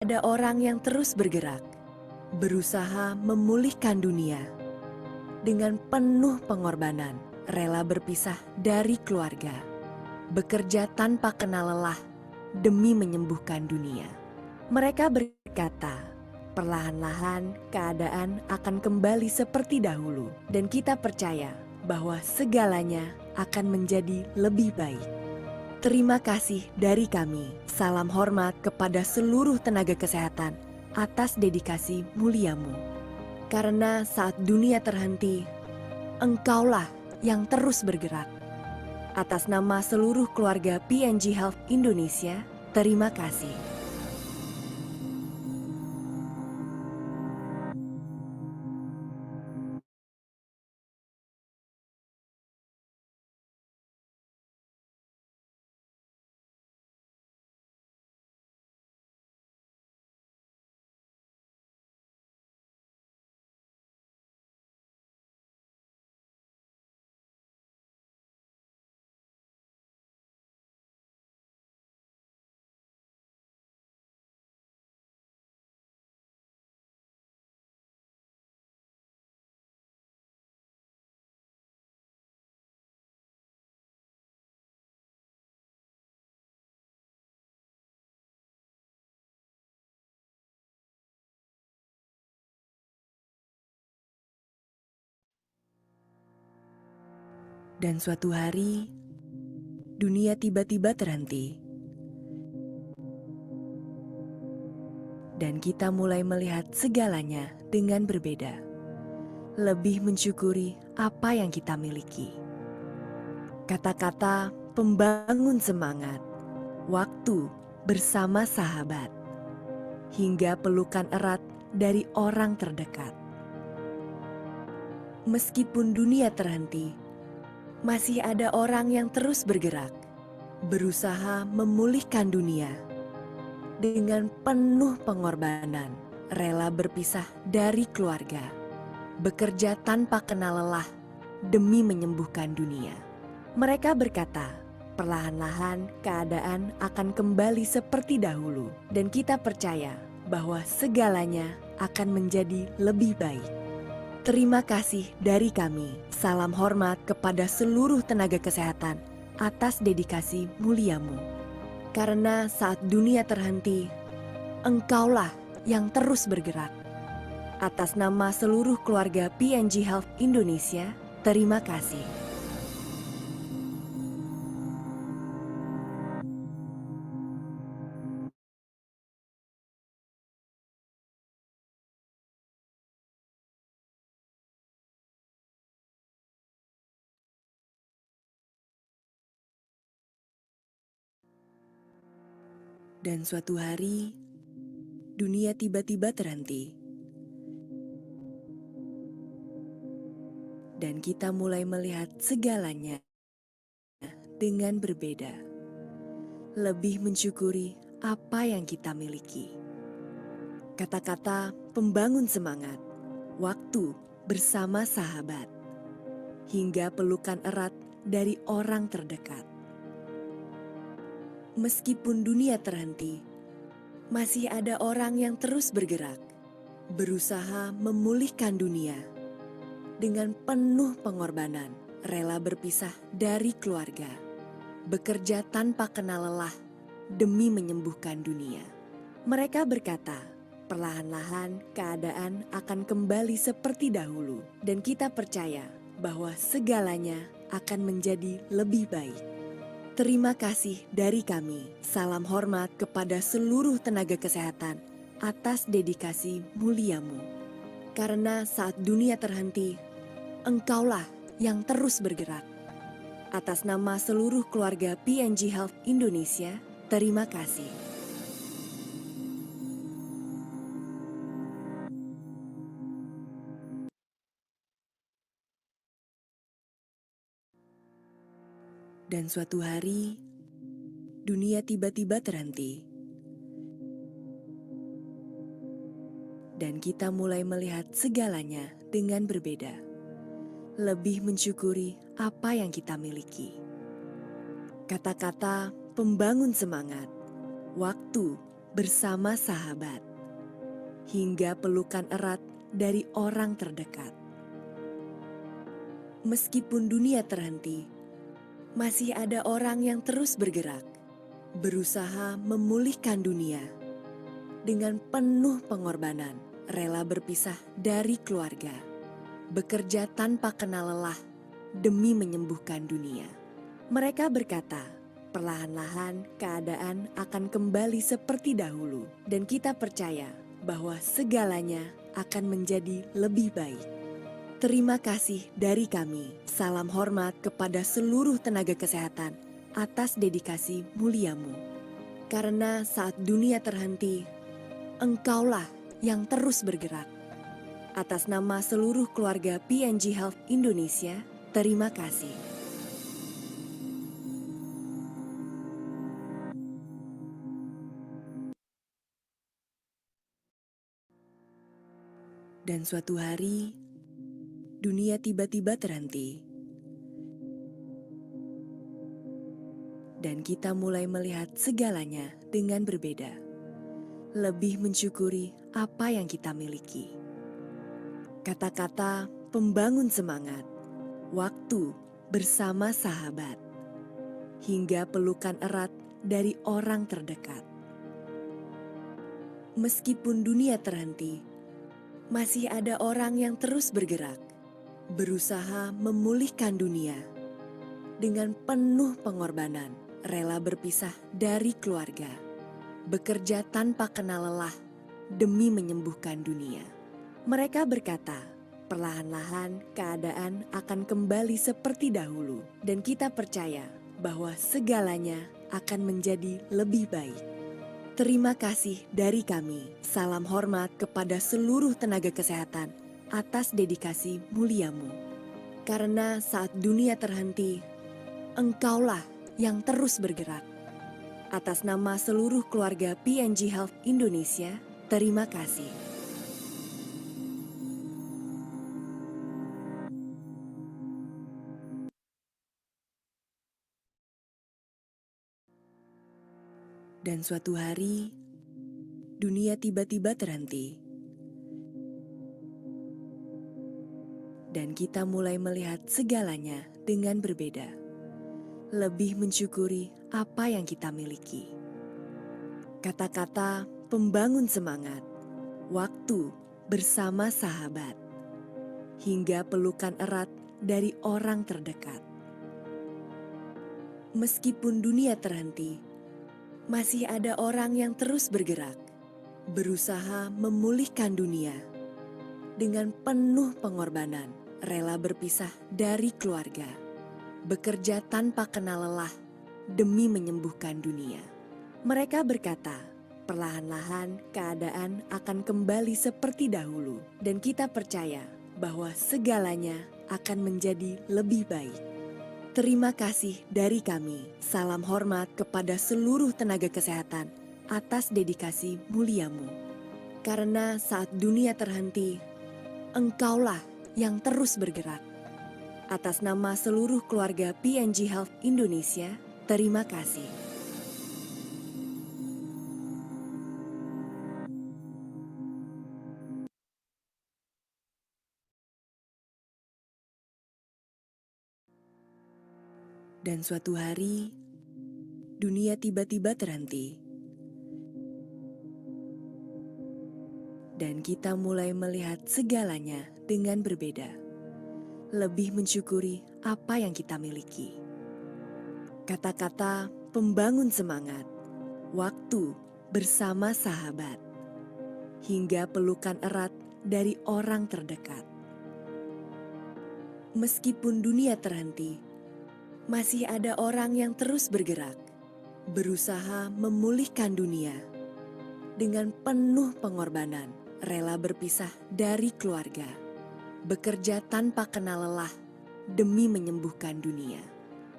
Ada orang yang terus bergerak, berusaha memulihkan dunia dengan penuh pengorbanan, rela berpisah dari keluarga, bekerja tanpa kenal lelah demi menyembuhkan dunia. Mereka berkata, perlahan-lahan keadaan akan kembali seperti dahulu, dan kita percaya bahwa segalanya akan menjadi lebih baik. Terima kasih dari kami. Salam hormat kepada seluruh tenaga kesehatan atas dedikasi muliamu. Karena saat dunia terhenti, Engkaulah yang terus bergerak. Atas nama seluruh keluarga PNG Health Indonesia, terima kasih. Dan suatu hari, dunia tiba-tiba terhenti. Dan kita mulai melihat segalanya dengan berbeda. Lebih mensyukuri apa yang kita miliki. Kata-kata pembangun semangat, waktu bersama sahabat, hingga pelukan erat dari orang terdekat. Meskipun dunia terhenti, masih ada orang yang terus bergerak, berusaha memulihkan dunia dengan penuh pengorbanan, rela berpisah dari keluarga, bekerja tanpa kenal lelah demi menyembuhkan dunia. Mereka berkata, perlahan-lahan keadaan akan kembali seperti dahulu, dan kita percaya bahwa segalanya akan menjadi lebih baik. Terima kasih dari kami. Salam hormat kepada seluruh tenaga kesehatan atas dedikasi muliamu. Karena saat dunia terhenti, Engkaulah yang terus bergerak. Atas nama seluruh keluarga PNG Health Indonesia, terima kasih. Dan suatu hari, dunia tiba-tiba terhenti. Dan kita mulai melihat segalanya dengan berbeda. Lebih mensyukuri apa yang kita miliki. Kata-kata pembangun semangat, waktu bersama sahabat, hingga pelukan erat dari orang terdekat. Meskipun dunia terhenti, masih ada orang yang terus bergerak, berusaha memulihkan dunia dengan penuh pengorbanan, rela berpisah dari keluarga, bekerja tanpa kenal lelah demi menyembuhkan dunia. Mereka berkata, perlahan-lahan keadaan akan kembali seperti dahulu, dan kita percaya bahwa segalanya akan menjadi lebih baik. Terima kasih dari kami. Salam hormat kepada seluruh tenaga kesehatan atas dedikasi muliamu. Karena saat dunia terhenti, Engkaulah yang terus bergerak. Atas nama seluruh keluarga PNG Health Indonesia, terima kasih. Dan suatu hari, dunia tiba-tiba terhenti. Dan kita mulai melihat segalanya dengan berbeda. Lebih mensyukuri apa yang kita miliki. Kata-kata pembangun semangat, waktu bersama sahabat, hingga pelukan erat dari orang terdekat. Meskipun dunia terhenti, masih ada orang yang terus bergerak, berusaha memulihkan dunia dengan penuh pengorbanan, rela berpisah dari keluarga, bekerja tanpa kenal lelah demi menyembuhkan dunia. Mereka berkata, perlahan-lahan keadaan akan kembali seperti dahulu, dan kita percaya bahwa segalanya akan menjadi lebih baik. Terima kasih dari kami. Salam hormat kepada seluruh tenaga kesehatan atas dedikasi muliamu. Karena saat dunia terhenti, Engkaulah yang terus bergerak. Atas nama seluruh keluarga PNG Health Indonesia, terima kasih. Dan suatu hari, dunia tiba-tiba terhenti. Dan kita mulai melihat segalanya dengan berbeda. Lebih mensyukuri apa yang kita miliki. Kata-kata pembangun semangat, waktu bersama sahabat, hingga pelukan erat dari orang terdekat. Meskipun dunia terhenti, masih ada orang yang terus bergerak, berusaha memulihkan dunia dengan penuh pengorbanan, rela berpisah dari keluarga, bekerja tanpa kenal lelah demi menyembuhkan dunia. Mereka berkata, perlahan-lahan keadaan akan kembali seperti dahulu, dan kita percaya bahwa segalanya akan menjadi lebih baik. Terima kasih dari kami. Salam hormat kepada seluruh tenaga kesehatan atas dedikasi muliamu. Karena saat dunia terhenti, Engkaulah yang terus bergerak. Atas nama seluruh keluarga PNG Health Indonesia, terima kasih. Dan suatu hari, dunia tiba-tiba terhenti. Dan kita mulai melihat segalanya dengan berbeda. Lebih mensyukuri apa yang kita miliki. Kata-kata pembangun semangat, waktu bersama sahabat, hingga pelukan erat dari orang terdekat. Meskipun dunia terhenti, masih ada orang yang terus bergerak, berusaha memulihkan dunia dengan penuh pengorbanan, rela berpisah dari keluarga, bekerja tanpa kenal lelah demi menyembuhkan dunia. Mereka berkata, perlahan-lahan keadaan akan kembali seperti dahulu, dan kita percaya bahwa segalanya akan menjadi lebih baik. Terima kasih dari kami. Salam hormat kepada seluruh tenaga kesehatan atas dedikasi muliamu. Karena saat dunia terhenti, Engkaulah yang terus bergerak. Atas nama seluruh keluarga PNG Health Indonesia, terima kasih. Dan suatu hari, dunia tiba-tiba terhenti. Dan kita mulai melihat segalanya dengan berbeda. Lebih mensyukuri apa yang kita miliki. Kata-kata pembangun semangat, waktu bersama sahabat, hingga pelukan erat dari orang terdekat. Meskipun dunia terhenti, masih ada orang yang terus bergerak, berusaha memulihkan dunia dengan penuh pengorbanan, rela berpisah dari keluarga, bekerja tanpa kenal lelah demi menyembuhkan dunia.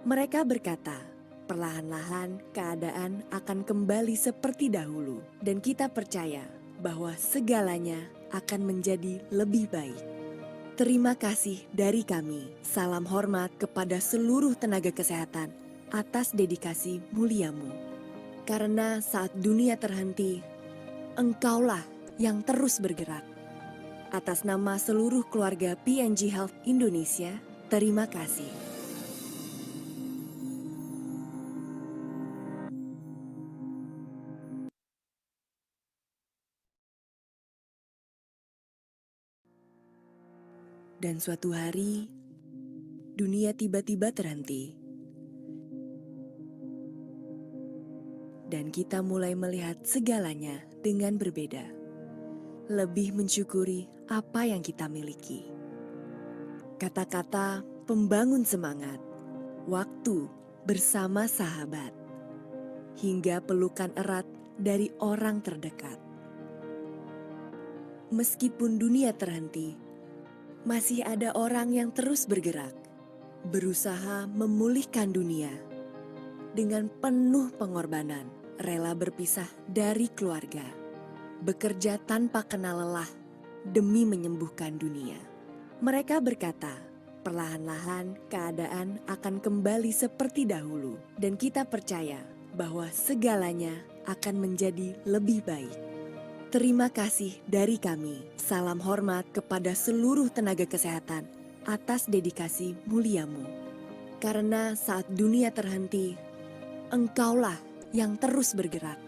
Mereka berkata, perlahan-lahan keadaan akan kembali seperti dahulu, dan kita percaya bahwa segalanya akan menjadi lebih baik. Terima kasih dari kami. Salam hormat kepada seluruh tenaga kesehatan atas dedikasi muliamu. Karena saat dunia terhenti, Engkaulah yang terus bergerak. Atas nama seluruh keluarga PNG Health Indonesia, terima kasih. Dan suatu hari, dunia tiba-tiba terhenti. Dan kita mulai melihat segalanya dengan berbeda. Lebih mensyukuri apa yang kita miliki. Kata-kata pembangun semangat, waktu bersama sahabat, hingga pelukan erat dari orang terdekat. Meskipun dunia terhenti, masih ada orang yang terus bergerak, berusaha memulihkan dunia dengan penuh pengorbanan, rela berpisah dari keluarga, bekerja tanpa kenal lelah demi menyembuhkan dunia. Mereka berkata, perlahan-lahan keadaan akan kembali seperti dahulu, dan kita percaya bahwa segalanya akan menjadi lebih baik. Terima kasih dari kami. Salam hormat kepada seluruh tenaga kesehatan atas dedikasi muliamu. Karena saat dunia terhenti, Engkaulah yang terus bergerak.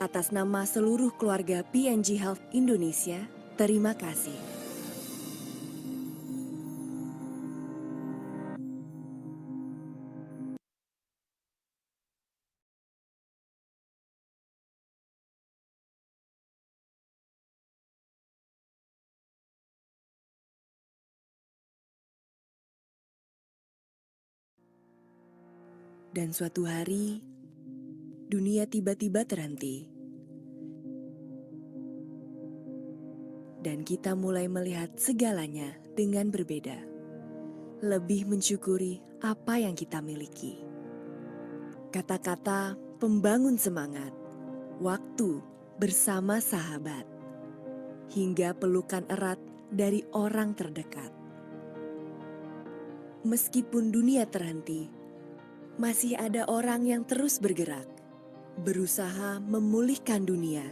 Atas nama seluruh keluarga PNG Health Indonesia, terima kasih. Dan suatu hari, dunia tiba-tiba terhenti. Dan kita mulai melihat segalanya dengan berbeda. Lebih mensyukuri apa yang kita miliki. Kata-kata pembangun semangat, waktu bersama sahabat, hingga pelukan erat dari orang terdekat. Meskipun dunia terhenti, masih ada orang yang terus bergerak, berusaha memulihkan dunia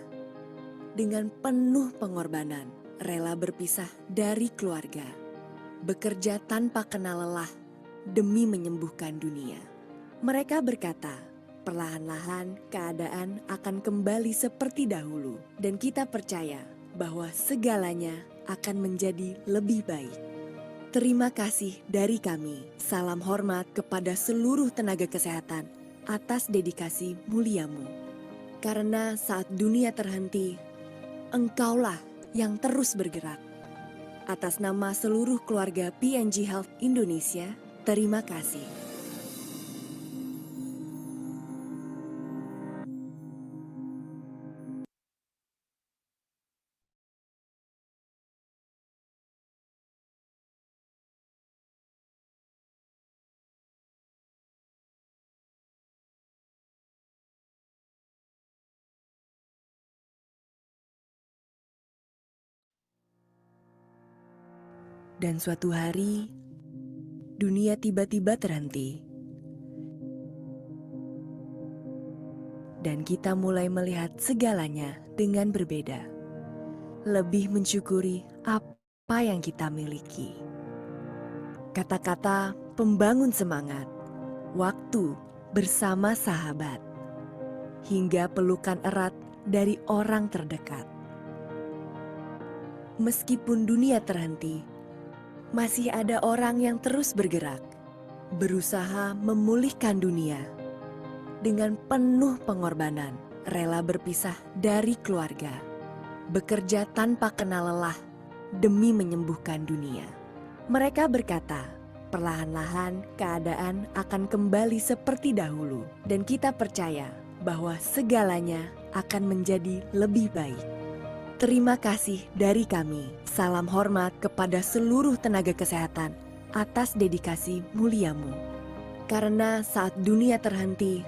dengan penuh pengorbanan, rela berpisah dari keluarga, bekerja tanpa kenal lelah demi menyembuhkan dunia. Mereka berkata, perlahan-lahan keadaan akan kembali seperti dahulu, dan kita percaya bahwa segalanya akan menjadi lebih baik. Terima kasih dari kami. Salam hormat kepada seluruh tenaga kesehatan atas dedikasi muliamu. Karena saat dunia terhenti, Engkaulah yang terus bergerak. Atas nama seluruh keluarga PNG Health Indonesia, terima kasih. Dan suatu hari, dunia tiba-tiba terhenti. Dan kita mulai melihat segalanya dengan berbeda. Lebih mensyukuri apa yang kita miliki. Kata-kata pembangun semangat, waktu bersama sahabat, hingga pelukan erat dari orang terdekat. Meskipun dunia terhenti, masih ada orang yang terus bergerak, berusaha memulihkan dunia dengan penuh pengorbanan, rela berpisah dari keluarga, bekerja tanpa kenal lelah demi menyembuhkan dunia. Mereka berkata, perlahan-lahan keadaan akan kembali seperti dahulu, dan kita percaya bahwa segalanya akan menjadi lebih baik. Terima kasih dari kami. Salam hormat kepada seluruh tenaga kesehatan atas dedikasi muliamu. Karena saat dunia terhenti,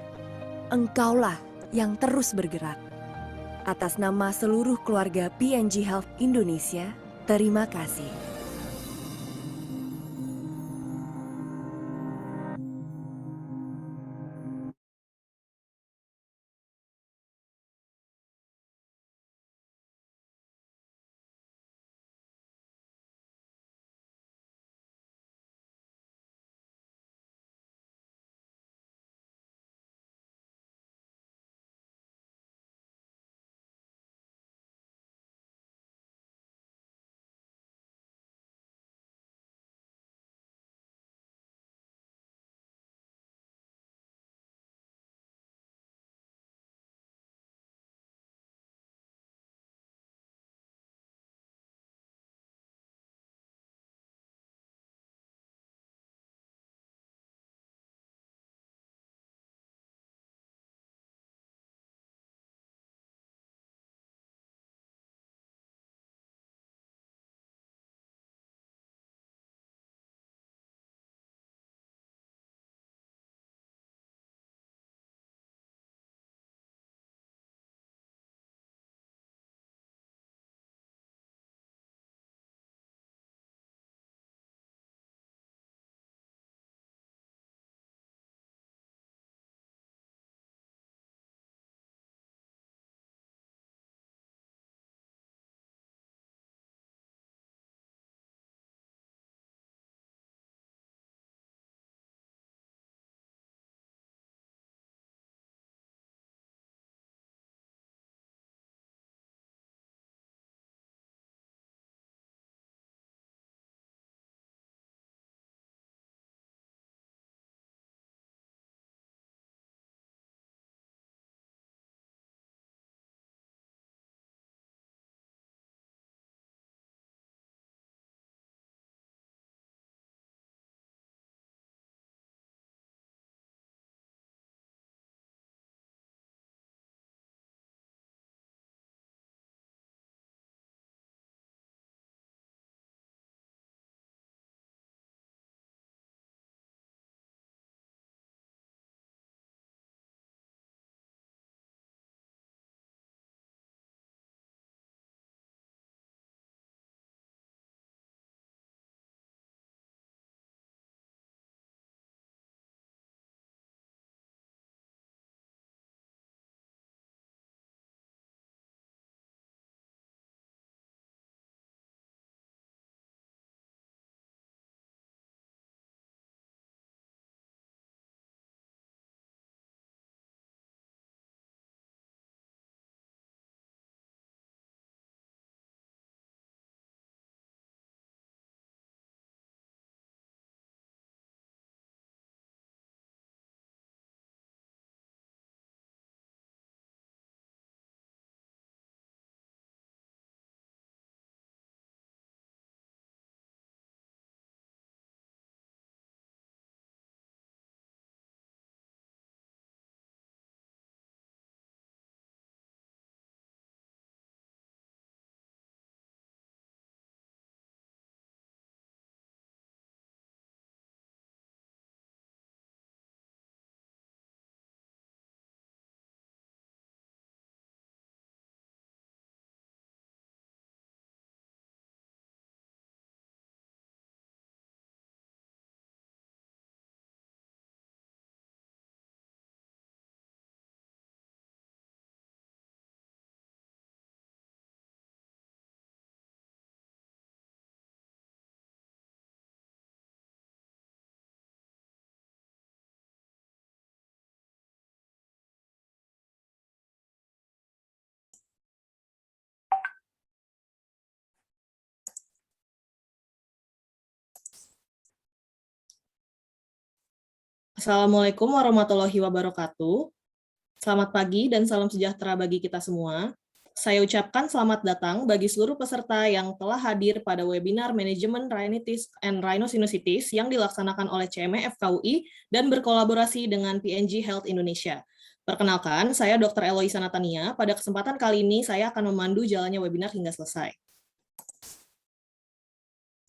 Engkaulah yang terus bergerak. Atas nama seluruh keluarga PNG Health Indonesia, terima kasih. Assalamualaikum warahmatullahi wabarakatuh. Selamat pagi dan salam sejahtera bagi kita semua. Saya ucapkan selamat datang bagi seluruh peserta yang telah hadir pada webinar Manajemen Rhinitis and Rhinosinusitis yang dilaksanakan oleh CME FKUI dan berkolaborasi dengan PNG Health Indonesia. Perkenalkan, saya Dr. Eloisa Natania. Pada kesempatan kali ini, saya akan memandu jalannya webinar hingga selesai.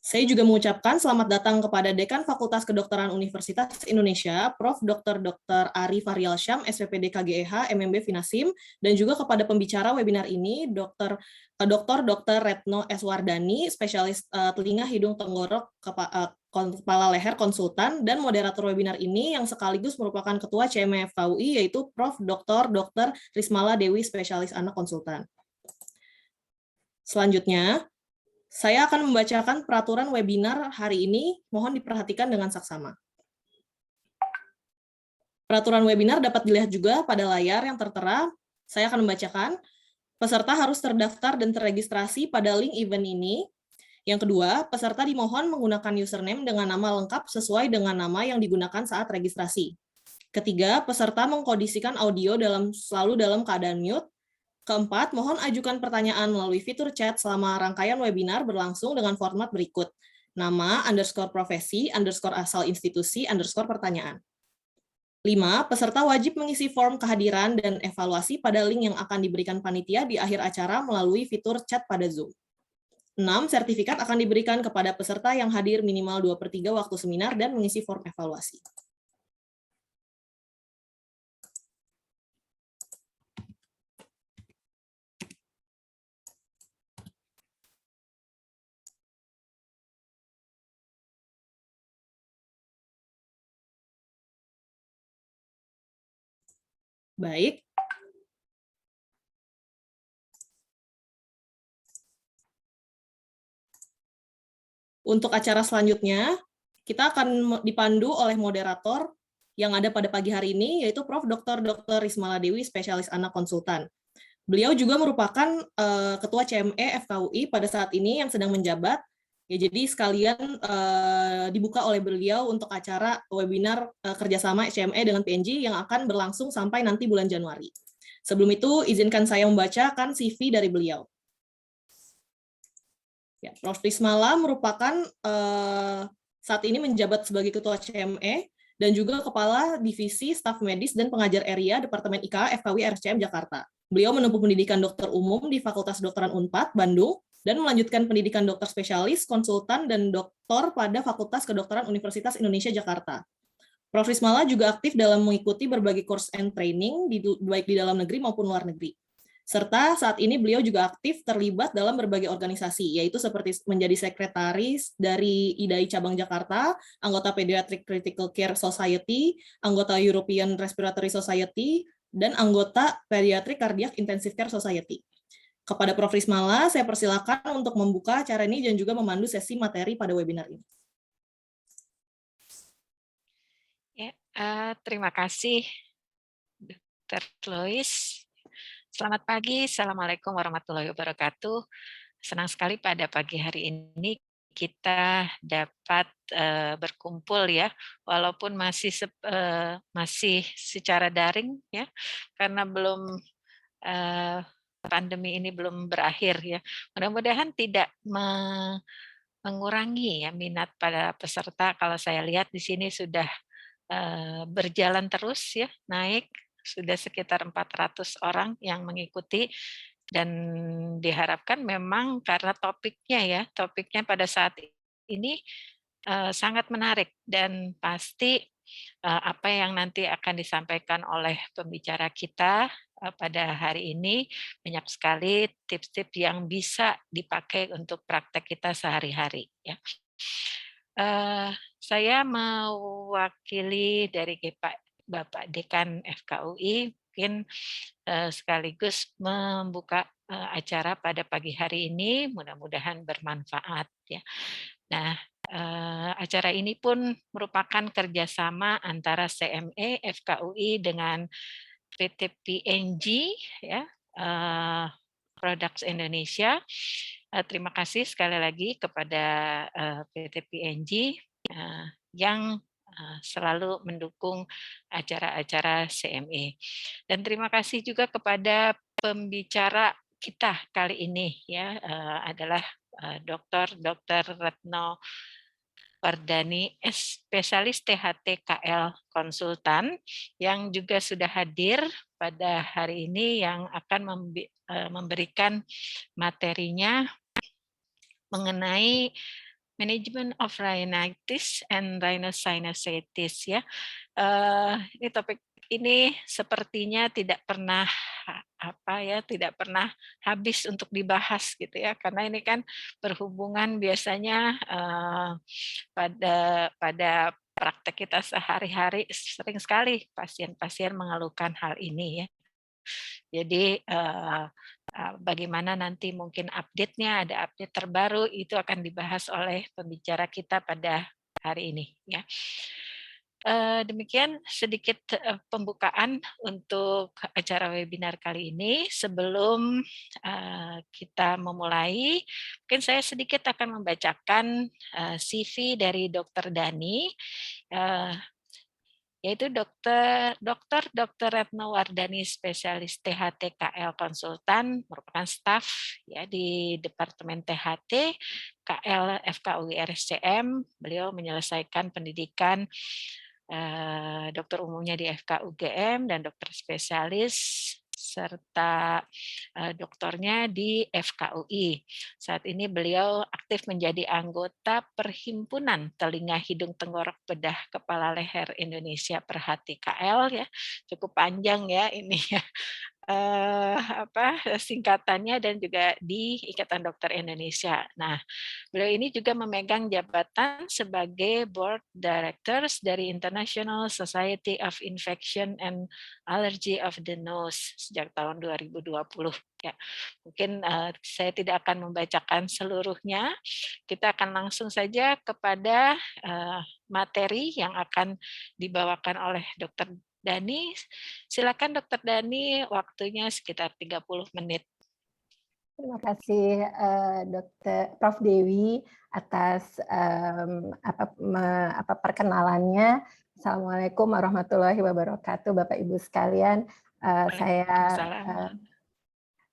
Saya juga mengucapkan selamat datang kepada Dekan Fakultas Kedokteran Universitas Indonesia, Prof. Dr. Ari Faryalsyam, SPPD KGEH, MMB Finasim, dan juga kepada pembicara webinar ini, Dr. Retno S. Wardani, spesialis telinga, hidung, tenggorok, kepala leher, konsultan, dan moderator webinar ini yang sekaligus merupakan Ketua CME FKUI, yaitu Prof. Dr. Rismala Dewi, spesialis anak konsultan. Selanjutnya, saya akan membacakan peraturan webinar hari ini, mohon diperhatikan dengan saksama. Peraturan webinar dapat dilihat juga pada layar yang tertera. Saya akan membacakan. Peserta harus terdaftar dan terregistrasi pada link event ini. Yang kedua, peserta dimohon menggunakan username dengan nama lengkap sesuai dengan nama yang digunakan saat registrasi. Ketiga, peserta mengkondisikan audio selalu dalam keadaan mute. Keempat, mohon ajukan pertanyaan melalui fitur chat selama rangkaian webinar berlangsung dengan format berikut. Nama, _profesi, _asal institusi, _pertanyaan. 5. Peserta wajib mengisi form kehadiran dan evaluasi pada link yang akan diberikan panitia di akhir acara melalui fitur chat pada Zoom. 6. Sertifikat akan diberikan kepada peserta yang hadir minimal 2/3 waktu seminar dan mengisi form evaluasi. Baik. Untuk acara selanjutnya, kita akan dipandu oleh moderator yang ada pada pagi hari ini, yaitu Prof. Dr. Rismala Dewi, spesialis anak konsultan. Beliau juga merupakan Ketua CME FKUI pada saat ini yang sedang menjabat. Ya, jadi sekalian dibuka oleh beliau untuk acara webinar kerjasama CME dengan PNG yang akan berlangsung sampai nanti bulan Januari. Sebelum itu, izinkan saya membacakan CV dari beliau. Ya, Prof. Rismala merupakan saat ini menjabat sebagai Ketua CME dan juga Kepala Divisi Staf Medis dan Pengajar Area Departemen IK FKUI RSCM Jakarta. Beliau menempuh pendidikan dokter umum di Fakultas Kedokteran Unpad, Bandung, dan melanjutkan pendidikan dokter spesialis, konsultan, dan doktor pada Fakultas Kedokteran Universitas Indonesia Jakarta. Prof. Rismala juga aktif dalam mengikuti berbagai course and training, baik di dalam negeri maupun luar negeri. Serta saat ini beliau juga aktif terlibat dalam berbagai organisasi, yaitu seperti menjadi sekretaris dari IDAI Cabang Jakarta, anggota Pediatric Critical Care Society, anggota European Respiratory Society, dan anggota Pediatric Cardiac Intensive Care Society. Kepada Prof. Rismala, saya persilakan untuk membuka acara ini dan juga memandu sesi materi pada webinar ini. Ya, terima kasih, Dr. Lois. Selamat pagi, Assalamualaikum warahmatullahi wabarakatuh. Senang sekali pada pagi hari ini kita dapat berkumpul ya, walaupun masih secara daring ya, karena belum pandemi ini belum berakhir ya. Mudah-mudahan tidak mengurangi ya minat pada peserta. Kalau saya lihat di sini sudah berjalan terus ya, naik sudah sekitar 400 orang yang mengikuti dan diharapkan memang karena topiknya pada saat ini sangat menarik dan pasti apa yang nanti akan disampaikan oleh pembicara kita pada hari ini banyak sekali tips-tips yang bisa dipakai untuk praktek kita sehari-hari ya. Saya mewakili dari Bapak Dekan FKUI mungkin sekaligus membuka acara pada pagi hari ini, mudah-mudahan bermanfaat ya. Nah, acara ini pun merupakan kerjasama antara CME FKUI dengan PT PNG ya, Products Indonesia. Terima kasih sekali lagi kepada PT PNG yang selalu mendukung acara-acara CME. Dan terima kasih juga kepada pembicara kita kali ini ya, adalah Dr. Retno Wardani, spesialis THT KL konsultan yang juga sudah hadir pada hari ini yang akan memberikan materinya mengenai Management of Rhinitis and Rhinosinusitis ya. Ini topik ini sepertinya tidak pernah tidak pernah habis untuk dibahas gitu ya, karena ini kan berhubungan biasanya pada praktek kita sehari-hari, sering sekali pasien-pasien mengeluhkan hal ini ya. Jadi bagaimana nanti mungkin update-nya, ada update terbaru, itu akan dibahas oleh pembicara kita pada hari ini ya. Demikian sedikit pembukaan untuk acara webinar kali ini. Sebelum kita memulai, mungkin saya sedikit akan membacakan CV dari Dr. Dani, yaitu Dr. Retno Wardani, spesialis THT KL konsultan, merupakan staf ya di Departemen THT KL FKUI RSCM. Beliau menyelesaikan pendidikan dokter umumnya di FKUGM dan dokter spesialis serta doktornya di FKUI. Saat ini beliau aktif menjadi anggota Perhimpunan Telinga Hidung Tenggorok Bedah Kepala Leher Indonesia Perhati KL ya. Cukup panjang ya ini ya. Singkatannya, dan juga di Ikatan Dokter Indonesia. Nah, beliau ini juga memegang jabatan sebagai Board Directors dari International Society of Infection and Allergy of the Nose sejak tahun 2020. Ya, mungkin saya tidak akan membacakan seluruhnya. Kita akan langsung saja kepada materi yang akan dibawakan oleh Dr. Dani. Silakan Dr. Dani, waktunya sekitar 30 menit. Terima kasih Dr. Prof. Dewi atas perkenalannya. Assalamualaikum warahmatullahi wabarakatuh, Bapak Ibu sekalian.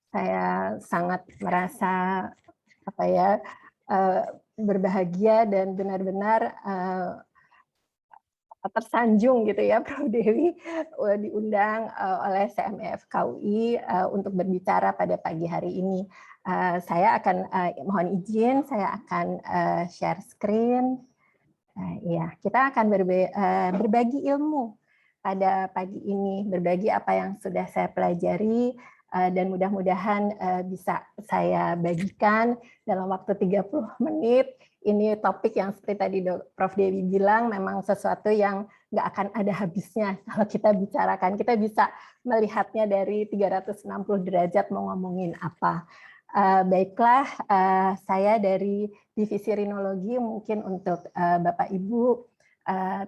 Saya sangat merasa berbahagia dan benar-benar tersanjung gitu ya, Prof. Dewi diundang oleh CME FKUI untuk berbicara pada pagi hari ini. Saya akan mohon izin, saya akan share screen. Ya, kita akan berbagi ilmu pada pagi ini, berbagi apa yang sudah saya pelajari dan mudah-mudahan bisa saya bagikan dalam waktu 30 menit. Ini topik yang seperti tadi Prof. Dewi bilang memang sesuatu yang nggak akan ada habisnya kalau kita bicarakan. Kita bisa melihatnya dari 360 derajat mau ngomongin apa. Baiklah, saya dari Divisi Rinologi, mungkin untuk Bapak Ibu,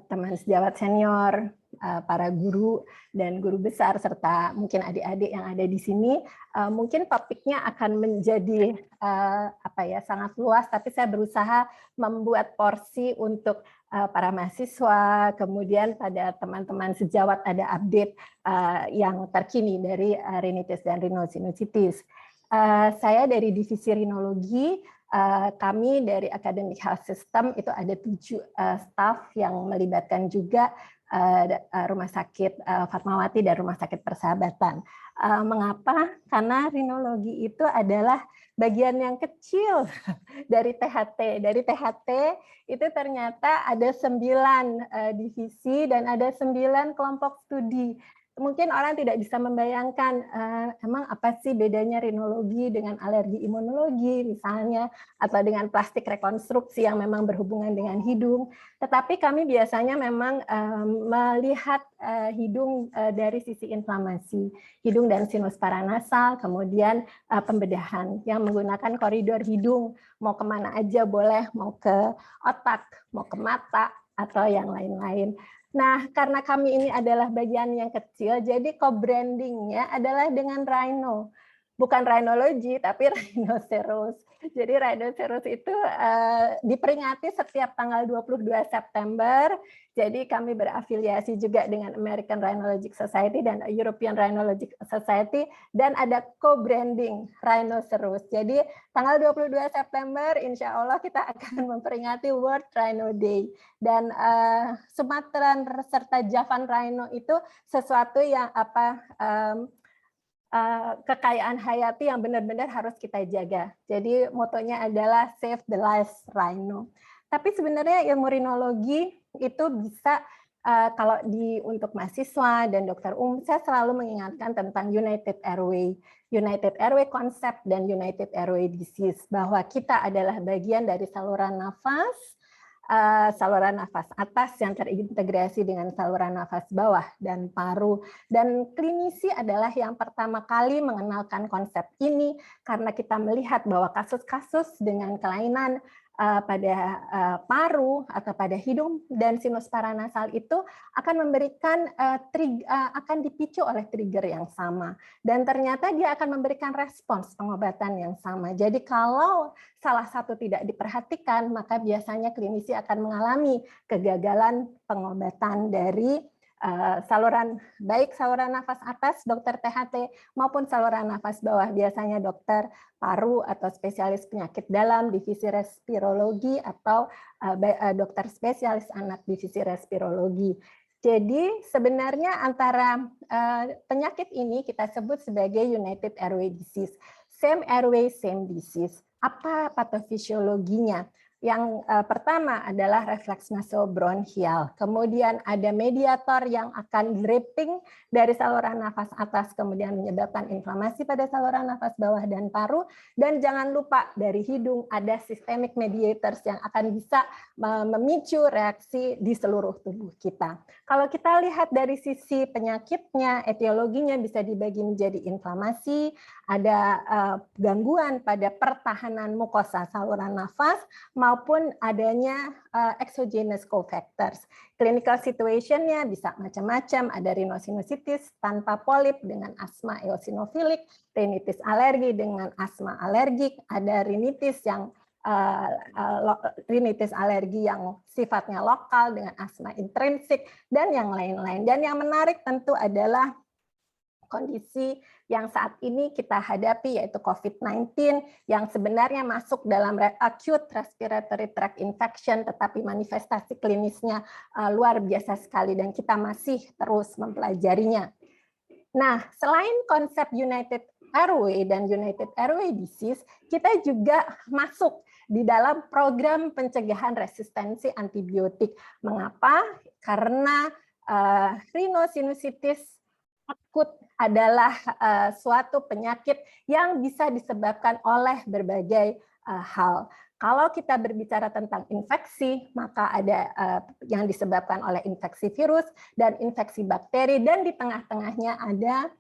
teman sejawat senior, para guru dan guru besar, serta mungkin adik-adik yang ada di sini, mungkin topiknya akan menjadi sangat luas, tapi saya berusaha membuat porsi untuk para mahasiswa, kemudian pada teman-teman sejawat ada update yang terkini dari rinitis dan rhinosinusitis. Saya dari Divisi Rinologi, kami dari Academic Health System itu ada 7 staf yang melibatkan juga Rumah Sakit Fatmawati dan Rumah Sakit Persahabatan. Mengapa? Karena rinologi itu adalah bagian yang kecil dari THT. Dari THT itu ternyata ada 9 divisi dan ada 9 kelompok studi. Mungkin orang tidak bisa membayangkan emang apa sih bedanya rinologi dengan alergi imunologi misalnya, atau dengan plastik rekonstruksi yang memang berhubungan dengan hidung. Tetapi kami biasanya memang melihat hidung dari sisi inflamasi, hidung dan sinus paranasal, kemudian pembedahan yang menggunakan koridor hidung, mau kemana aja boleh, mau ke otak, mau ke mata, atau yang lain-lain. Nah, karena kami ini adalah bagian yang kecil, jadi co-brandingnya adalah dengan Rhino. bukan rhinology tapi rhinoceros. Jadi rhinoceros itu diperingati setiap tanggal 22 September. Jadi kami berafiliasi juga dengan American Rhinologic Society dan European Rhinologic Society, dan ada co-branding rhinoceros. Jadi tanggal 22 September insya Allah kita akan memperingati World Rhino Day. Dan Sumatran serta Javan Rhino itu sesuatu yang kekayaan hayati yang benar-benar harus kita jaga. Jadi motonya adalah Save the Last Rhino. Tapi sebenarnya ilmu rinologi itu bisa kalau untuk mahasiswa dan dokter umum, saya selalu mengingatkan tentang United Airway Concept dan United Airway Disease, bahwa kita adalah bagian dari saluran nafas atas yang terintegrasi dengan saluran nafas bawah dan paru. Dan klinisi adalah yang pertama kali mengenalkan konsep ini karena kita melihat bahwa kasus-kasus dengan kelainan pada paru atau pada hidung dan sinus paranasal itu akan memberikan akan dipicu oleh trigger yang sama, dan ternyata dia akan memberikan respons pengobatan yang sama. Jadi kalau salah satu tidak diperhatikan, maka biasanya klinisi akan mengalami kegagalan pengobatan dari saluran, baik saluran nafas atas dokter THT maupun saluran nafas bawah, biasanya dokter paru atau spesialis penyakit dalam divisi respirologi atau dokter spesialis anak divisi respirologi. Jadi sebenarnya antara penyakit ini kita sebut sebagai United Airway Disease. Same airway, same disease. Apa patofisiologinya? Yang pertama adalah refleks nasobronchial. Kemudian ada mediator yang akan dripping dari saluran nafas atas, kemudian menyebabkan inflamasi pada saluran nafas bawah dan paru. Dan jangan lupa dari hidung ada systemic mediators yang akan bisa memicu reaksi di seluruh tubuh kita. Kalau kita lihat dari sisi penyakitnya, etiologinya bisa dibagi menjadi inflamasi, ada gangguan pada pertahanan mukosa saluran nafas, maupun adanya exogenous cofactors. Clinical situation-nya bisa macam-macam, ada rhinosinusitis tanpa polip dengan asma eosinofilik, rinitis alergi dengan asma alergik, ada rinitis alergi yang sifatnya lokal dengan asma intrinsik, dan yang lain-lain. Dan yang menarik tentu adalah kondisi yang saat ini kita hadapi, yaitu COVID-19, yang sebenarnya masuk dalam acute respiratory tract infection, tetapi manifestasi klinisnya luar biasa sekali, dan kita masih terus mempelajarinya. Nah, selain konsep United Airway dan United Airway Disease, kita juga masuk di dalam program pencegahan resistensi antibiotik. Mengapa? Karena rhinosinusitis akut adalah suatu penyakit yang bisa disebabkan oleh berbagai hal. Kalau kita berbicara tentang infeksi, maka ada yang disebabkan oleh infeksi virus dan infeksi bakteri, dan di tengah-tengahnya ada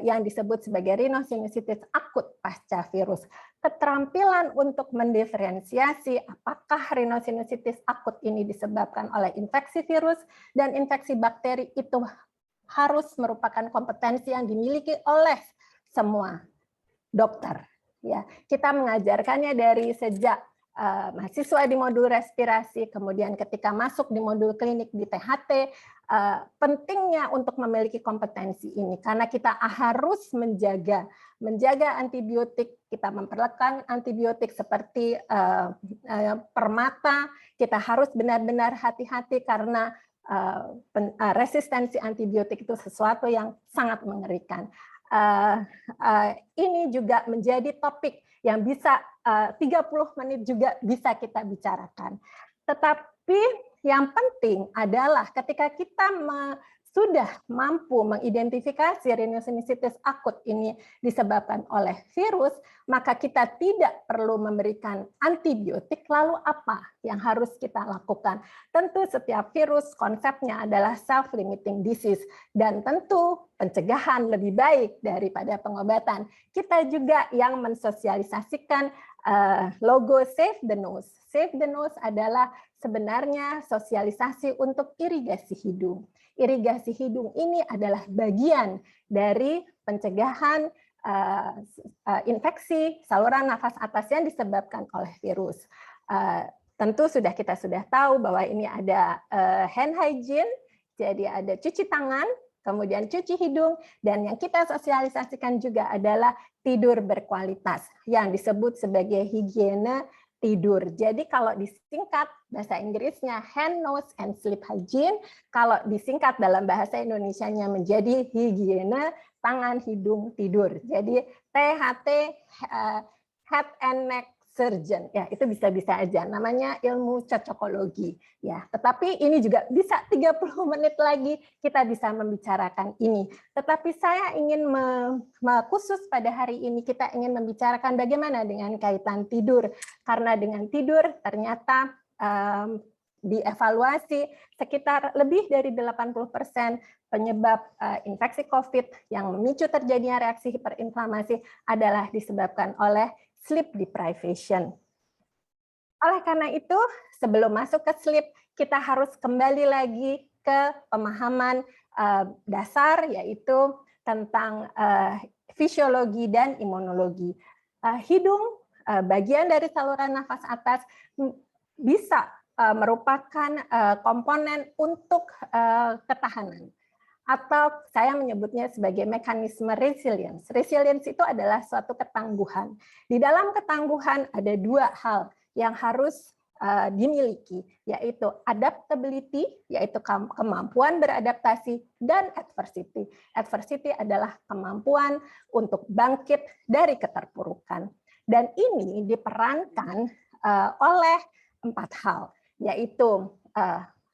yang disebut sebagai rhinosinusitis akut pasca virus. Keterampilan untuk mendiferensiasi apakah rhinosinusitis akut ini disebabkan oleh infeksi virus dan infeksi bakteri itu harus merupakan kompetensi yang dimiliki oleh semua dokter. Ya, kita mengajarkannya dari sejak mahasiswa di modul respirasi, kemudian ketika masuk di modul klinik di THT, pentingnya untuk memiliki kompetensi ini karena kita harus menjaga antibiotik, kita memperlakukan antibiotik seperti permata, kita harus benar-benar hati-hati karena resistensi antibiotik itu sesuatu yang sangat mengerikan. Ini juga menjadi topik yang bisa 30 menit juga bisa kita bicarakan. Tetapi yang penting adalah ketika kita sudah mampu mengidentifikasi rhinosinusitis akut ini disebabkan oleh virus, maka kita tidak perlu memberikan antibiotik. Lalu apa yang harus kita lakukan? Tentu setiap virus konsepnya adalah self-limiting disease, dan tentu pencegahan lebih baik daripada pengobatan. Kita juga yang mensosialisasikan logo Save the Nose. Save the Nose adalah sebenarnya sosialisasi untuk irigasi hidung. Irigasi hidung ini adalah bagian dari pencegahan infeksi saluran nafas atas yang disebabkan oleh virus. Tentu kita sudah tahu bahwa ini ada hand hygiene, jadi ada cuci tangan, kemudian cuci hidung, dan yang kita sosialisasikan juga adalah tidur berkualitas yang disebut sebagai higiene tidur. Jadi kalau disingkat bahasa Inggrisnya hand, nose, and sleep hygiene, kalau disingkat dalam bahasa Indonesianya menjadi higiene tangan, hidung, tidur. Jadi THT, head and neck surgeon, ya itu bisa-bisa aja, namanya ilmu cocokologi, ya. Tetapi ini juga bisa 30 menit lagi kita bisa membicarakan ini. Tetapi saya ingin khusus pada hari ini kita ingin membicarakan bagaimana dengan kaitan tidur, karena dengan tidur ternyata dievaluasi sekitar lebih dari 80% penyebab infeksi COVID yang memicu terjadinya reaksi hiperinflamasi adalah disebabkan oleh sleep deprivation. Oleh karena itu, sebelum masuk ke sleep, kita harus kembali lagi ke pemahaman dasar, yaitu tentang fisiologi dan imunologi. Hidung, bagian dari saluran nafas atas, bisa merupakan komponen untuk ketahanan. Atau saya menyebutnya sebagai mekanisme resilience. Resilience itu adalah suatu ketangguhan. Di dalam ketangguhan ada dua hal yang harus dimiliki, yaitu adaptability, yaitu kemampuan beradaptasi, dan adversity. Adversity adalah kemampuan untuk bangkit dari keterpurukan. Dan ini diperankan oleh 4 hal, yaitu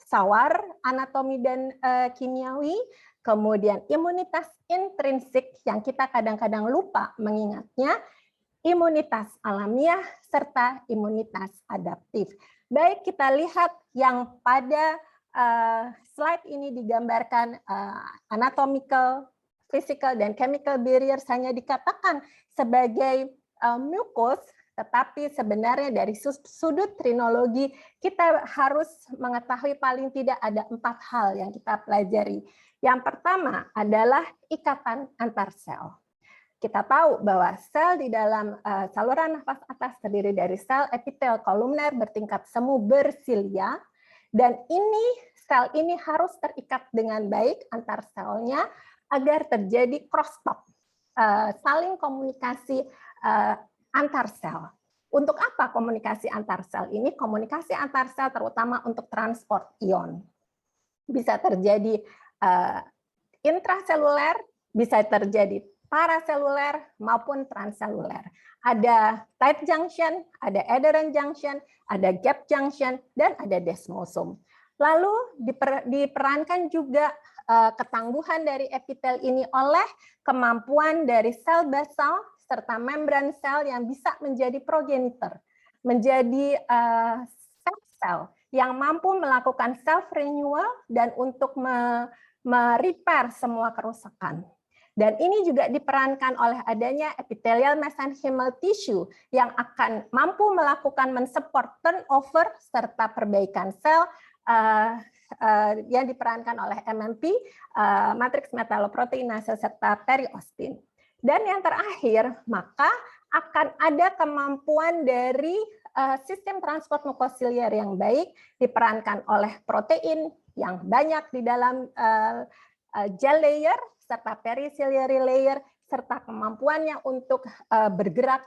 sawar, anatomi dan kimiawi, kemudian imunitas intrinsik yang kita kadang-kadang lupa mengingatnya, imunitas alamiah, serta imunitas adaptif. Baik, kita lihat yang pada slide ini digambarkan anatomical, physical, dan chemical barriers hanya dikatakan sebagai mucus, tetapi sebenarnya dari sudut trinologi kita harus mengetahui paling tidak ada 4 hal yang kita pelajari. Yang pertama adalah ikatan antar sel. Kita tahu bahwa sel di dalam saluran nafas atas terdiri dari sel epitel kolumner bertingkat semu bersilia, dan sel ini harus terikat dengan baik antar selnya agar terjadi crosstalk, saling komunikasi antar sel. Untuk apa komunikasi antar sel ini? Komunikasi antar sel terutama untuk transport ion. Bisa terjadi intraseluler, bisa terjadi paraseluler maupun transseluler. Ada tight junction, ada adherent junction, ada gap junction, dan ada desmosom. Lalu diperankan juga ketangguhan dari epitel ini oleh kemampuan dari sel basal serta membran sel yang bisa menjadi progenitor, menjadi sel yang mampu melakukan self-renewal dan untuk merepair semua kerusakan. Dan ini juga diperankan oleh adanya epithelial mesenchymal tissue yang akan mampu melakukan mensupport turnover serta perbaikan sel yang diperankan oleh MMP, matriks metaloproteinase serta periostin. Dan yang terakhir, maka akan ada kemampuan dari sistem transport mukosiliar yang baik diperankan oleh protein yang banyak di dalam gel layer serta periciliary layer serta kemampuannya untuk bergerak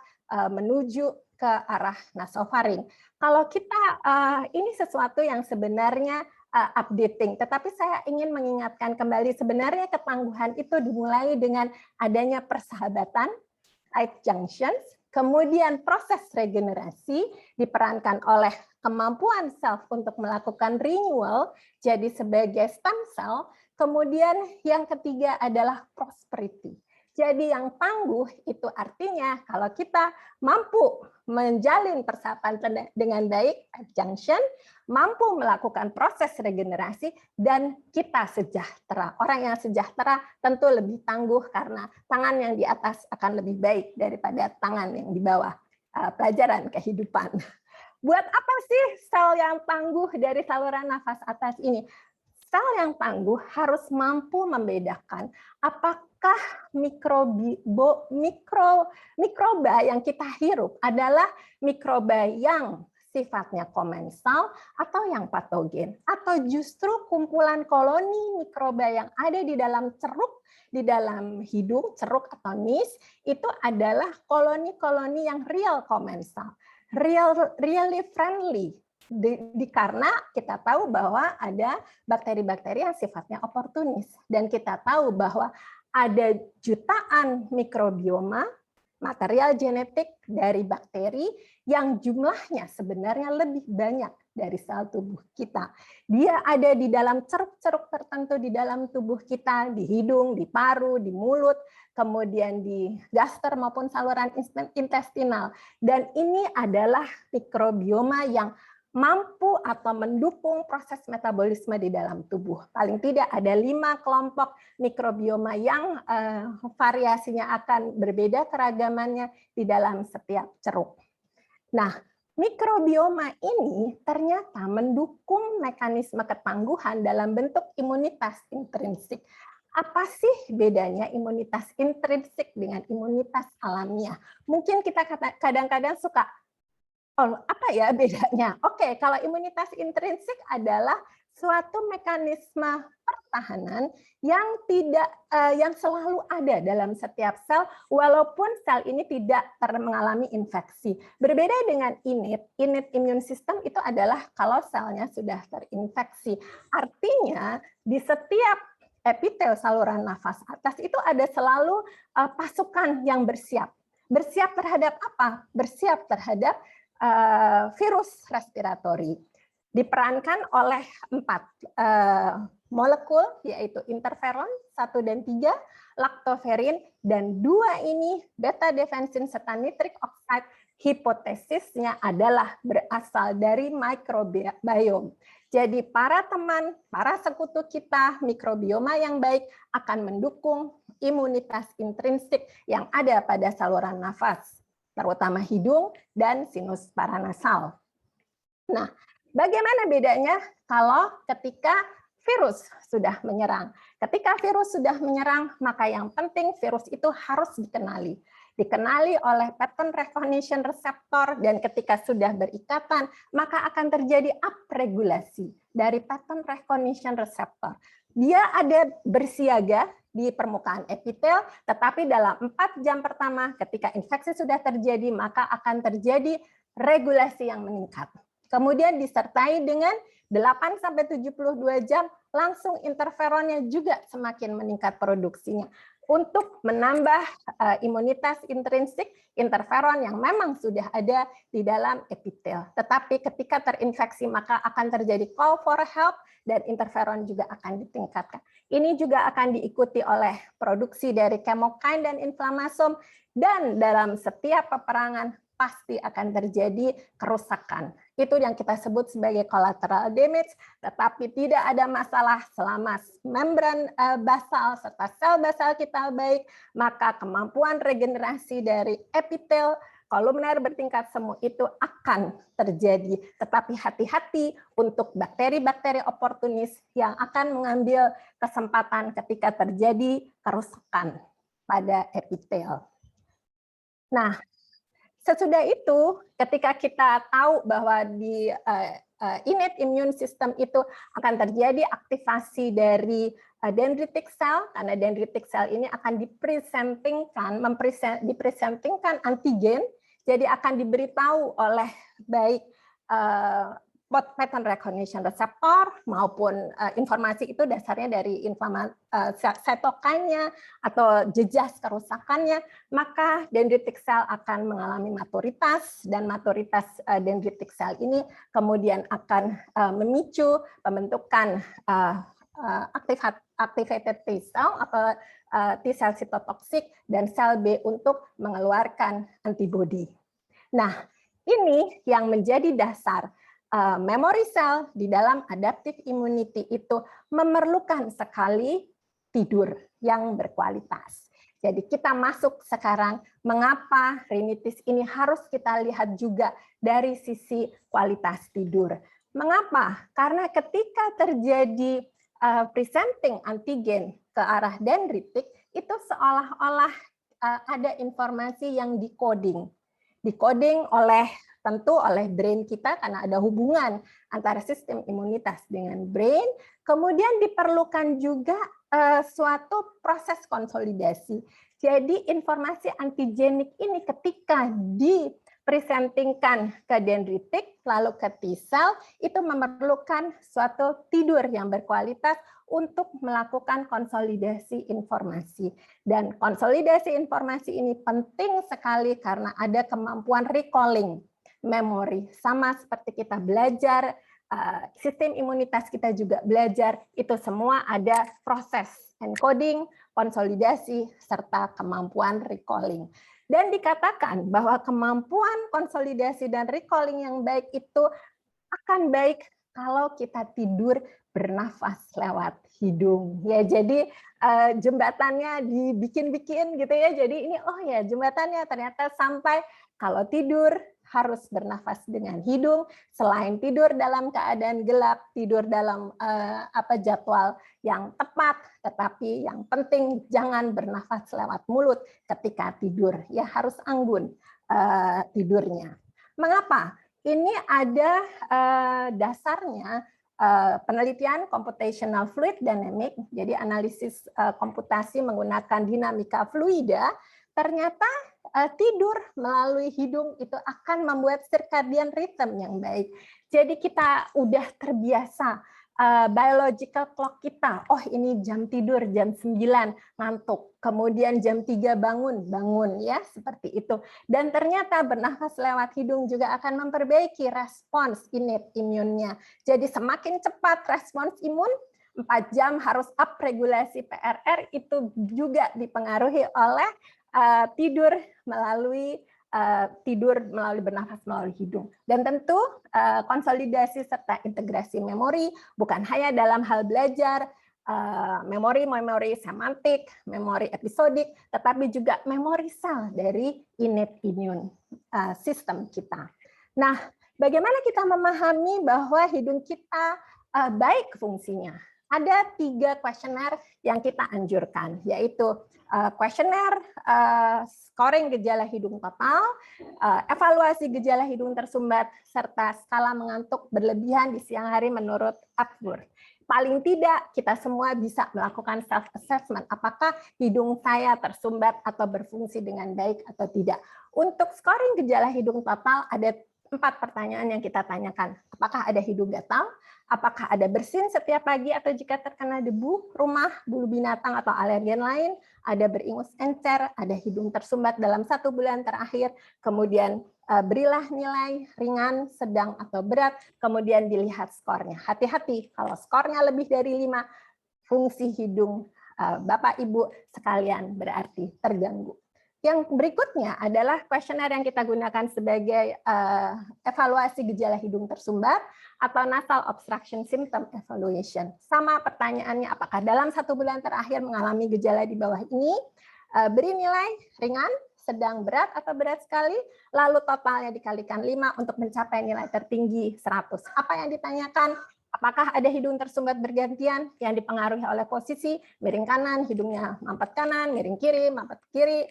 menuju ke arah nasofaring. Kalau kita ini sesuatu yang sebenarnya updating, tetapi saya ingin mengingatkan kembali sebenarnya ketangguhan itu dimulai dengan adanya persahabatan, tight junctions, kemudian proses regenerasi diperankan oleh kemampuan self untuk melakukan renewal jadi sebagai stem cell, kemudian yang ketiga adalah prosperity. Jadi yang tangguh itu artinya kalau kita mampu menjalin persahabatan dengan baik, junction, mampu melakukan proses regenerasi, dan kita sejahtera. Orang yang sejahtera tentu lebih tangguh karena tangan yang di atas akan lebih baik daripada tangan yang di bawah. Pelajaran kehidupan. Buat apa sih sel yang tangguh dari saluran nafas atas ini? Sel yang tangguh harus mampu membedakan apakah apakah mikroba yang kita hirup adalah mikroba yang sifatnya komensal atau yang patogen, atau justru kumpulan koloni mikroba yang ada di dalam ceruk, di dalam hidung, ceruk atau nis, itu adalah koloni-koloni yang real komensal, really friendly. Karena kita tahu bahwa ada bakteri-bakteri yang sifatnya oportunis, dan kita tahu bahwa ada jutaan mikrobioma, material genetik dari bakteri yang jumlahnya sebenarnya lebih banyak dari sel tubuh kita. Dia ada di dalam ceruk-ceruk tertentu di dalam tubuh kita, di hidung, di paru, di mulut, kemudian di gaster maupun saluran intestinal. Dan ini adalah mikrobioma yang mampu atau mendukung proses metabolisme di dalam tubuh. Paling tidak ada 5 kelompok mikrobioma yang variasinya akan berbeda keragamannya di dalam setiap ceruk. Nah, mikrobioma ini ternyata mendukung mekanisme ketangguhan dalam bentuk imunitas intrinsik. Apa sih bedanya imunitas intrinsik dengan imunitas alamiah? Mungkin kita kadang-kadang suka, oh, apa ya bedanya? Oke, kalau imunitas intrinsik adalah suatu mekanisme pertahanan yang selalu ada dalam setiap sel, walaupun sel ini tidak mengalami infeksi. Berbeda dengan innate immune system itu adalah kalau selnya sudah terinfeksi. Artinya di setiap epitel saluran nafas atas itu ada selalu pasukan yang bersiap. Bersiap terhadap apa? Bersiap terhadap virus respiratori, diperankan oleh 4 molekul, yaitu interferon 1 dan 3, laktoferin, dan 2 ini beta defensin serta nitric oxide, hipotesisnya adalah berasal dari microbiome. Jadi para teman, para sekutu kita, mikrobioma yang baik akan mendukung imunitas intrinsik yang ada pada saluran nafas, terutama hidung dan sinus paranasal. Nah, bagaimana bedanya kalau ketika virus sudah menyerang? Ketika virus sudah menyerang, maka yang penting virus itu harus dikenali. Dikenali oleh pattern recognition receptor, dan ketika sudah berikatan, maka akan terjadi upregulasi dari pattern recognition receptor. Dia ada bersiaga di permukaan epitel, tetapi dalam 4 jam pertama ketika infeksi sudah terjadi, maka akan terjadi regulasi yang meningkat. Kemudian disertai dengan 8-72 jam, langsung interferonnya juga semakin meningkat produksinya. Untuk menambah imunitas intrinsik, interferon yang memang sudah ada di dalam epitel. Tetapi ketika terinfeksi, maka akan terjadi call for help, dan interferon juga akan ditingkatkan. Ini juga akan diikuti oleh produksi dari chemokine dan inflamasom, dan dalam setiap peperangan pasti akan terjadi kerusakan. Itu yang kita sebut sebagai collateral damage, tetapi tidak ada masalah selama membran basal serta sel basal kita baik, maka kemampuan regenerasi dari epitel, kolumner bertingkat semu itu akan terjadi. Tetapi hati-hati untuk bakteri-bakteri oportunis yang akan mengambil kesempatan ketika terjadi kerusakan pada epitel. Nah, sesudah itu, ketika kita tahu bahwa di innate immune system itu akan terjadi aktivasi dari dendritic cell, karena dendritic cell ini akan dipresentingkan antigen, jadi akan diberitahu oleh baik pattern recognition receptor maupun informasi itu dasarnya dari cytokine-nya atau jejas kerusakannya, maka dendritic cell akan mengalami maturitas, dan maturitas dendritic cell ini kemudian akan memicu pembentukan activated T cell atau T cell sitotoksik dan sel B untuk mengeluarkan antibodi. Nah, ini yang menjadi dasar memory cell di dalam adaptive immunity itu memerlukan sekali tidur yang berkualitas. Jadi kita masuk sekarang, mengapa rinitis ini harus kita lihat juga dari sisi kualitas tidur. Mengapa? Karena ketika terjadi presenting antigen ke arah dendritik, itu seolah-olah ada informasi yang decoding tentu oleh brain kita karena ada hubungan antara sistem imunitas dengan brain. Kemudian diperlukan juga suatu proses konsolidasi. Jadi informasi antigenik ini ketika dipresentingkan ke dendritik lalu ke T-cell itu memerlukan suatu tidur yang berkualitas untuk melakukan konsolidasi informasi. Dan konsolidasi informasi ini penting sekali karena ada kemampuan recalling memori. Sama seperti kita belajar, sistem imunitas kita juga belajar, itu semua ada proses encoding, konsolidasi, serta kemampuan recalling. Dan dikatakan bahwa kemampuan konsolidasi dan recalling yang baik itu akan baik kalau kita tidur bernafas lewat hidung. Ya, jadi jembatannya dibikin-bikin gitu ya. Jadi ini oh ya jembatannya ternyata sampai kalau tidur harus bernafas dengan hidung, selain tidur dalam keadaan gelap, tidur dalam jadwal yang tepat, tetapi yang penting jangan bernafas lewat mulut ketika tidur. Ya harus anggun tidurnya. Mengapa? Ini ada dasarnya penelitian computational fluid dynamic, jadi analisis komputasi menggunakan dinamika fluida, ternyata tidur melalui hidung itu akan membuat circadian rhythm yang baik. Jadi kita udah terbiasa biological clock kita. Oh, ini jam tidur jam 9 ngantuk. Kemudian jam 3 bangun ya, seperti itu. Dan ternyata bernafas lewat hidung juga akan memperbaiki respons innate imunnya. Jadi semakin cepat respons imun, 4 jam harus up regulasi PRR itu juga dipengaruhi oleh tidur melalui bernafas melalui hidung. Dan tentu konsolidasi serta integrasi memori bukan hanya dalam hal belajar memori semantik, memori episodik, tetapi juga memori sel dari innate immune system kita. Nah, bagaimana kita memahami bahwa hidung kita baik fungsinya? Ada 3 kuesioner yang kita anjurkan, yaitu kuesioner scoring gejala hidung total, evaluasi gejala hidung tersumbat, serta skala mengantuk berlebihan di siang hari menurut Epworth. Paling tidak kita semua bisa melakukan self-assessment, apakah hidung saya tersumbat atau berfungsi dengan baik atau tidak. Untuk scoring gejala hidung total ada 4 pertanyaan yang kita tanyakan. Apakah ada hidung gatal? Apakah ada bersin setiap pagi atau jika terkena debu, rumah, bulu binatang atau alergen lain? Ada beringus encer, ada hidung tersumbat dalam 1 bulan terakhir, kemudian berilah nilai ringan, sedang, atau berat, kemudian dilihat skornya. Hati-hati, kalau skornya lebih dari 5, fungsi hidung Bapak Ibu sekalian berarti terganggu. Yang berikutnya adalah kuesioner yang kita gunakan sebagai evaluasi gejala hidung tersumbat atau nasal obstruction symptom evaluation. Sama pertanyaannya, apakah dalam 1 bulan terakhir mengalami gejala di bawah ini? Beri nilai ringan, sedang, berat, atau berat sekali, lalu totalnya dikalikan 5 untuk mencapai nilai tertinggi 100. Apa yang ditanyakan? Apakah ada hidung tersumbat bergantian yang dipengaruhi oleh posisi miring kanan, hidungnya mampet kanan, miring kiri, mampet kiri,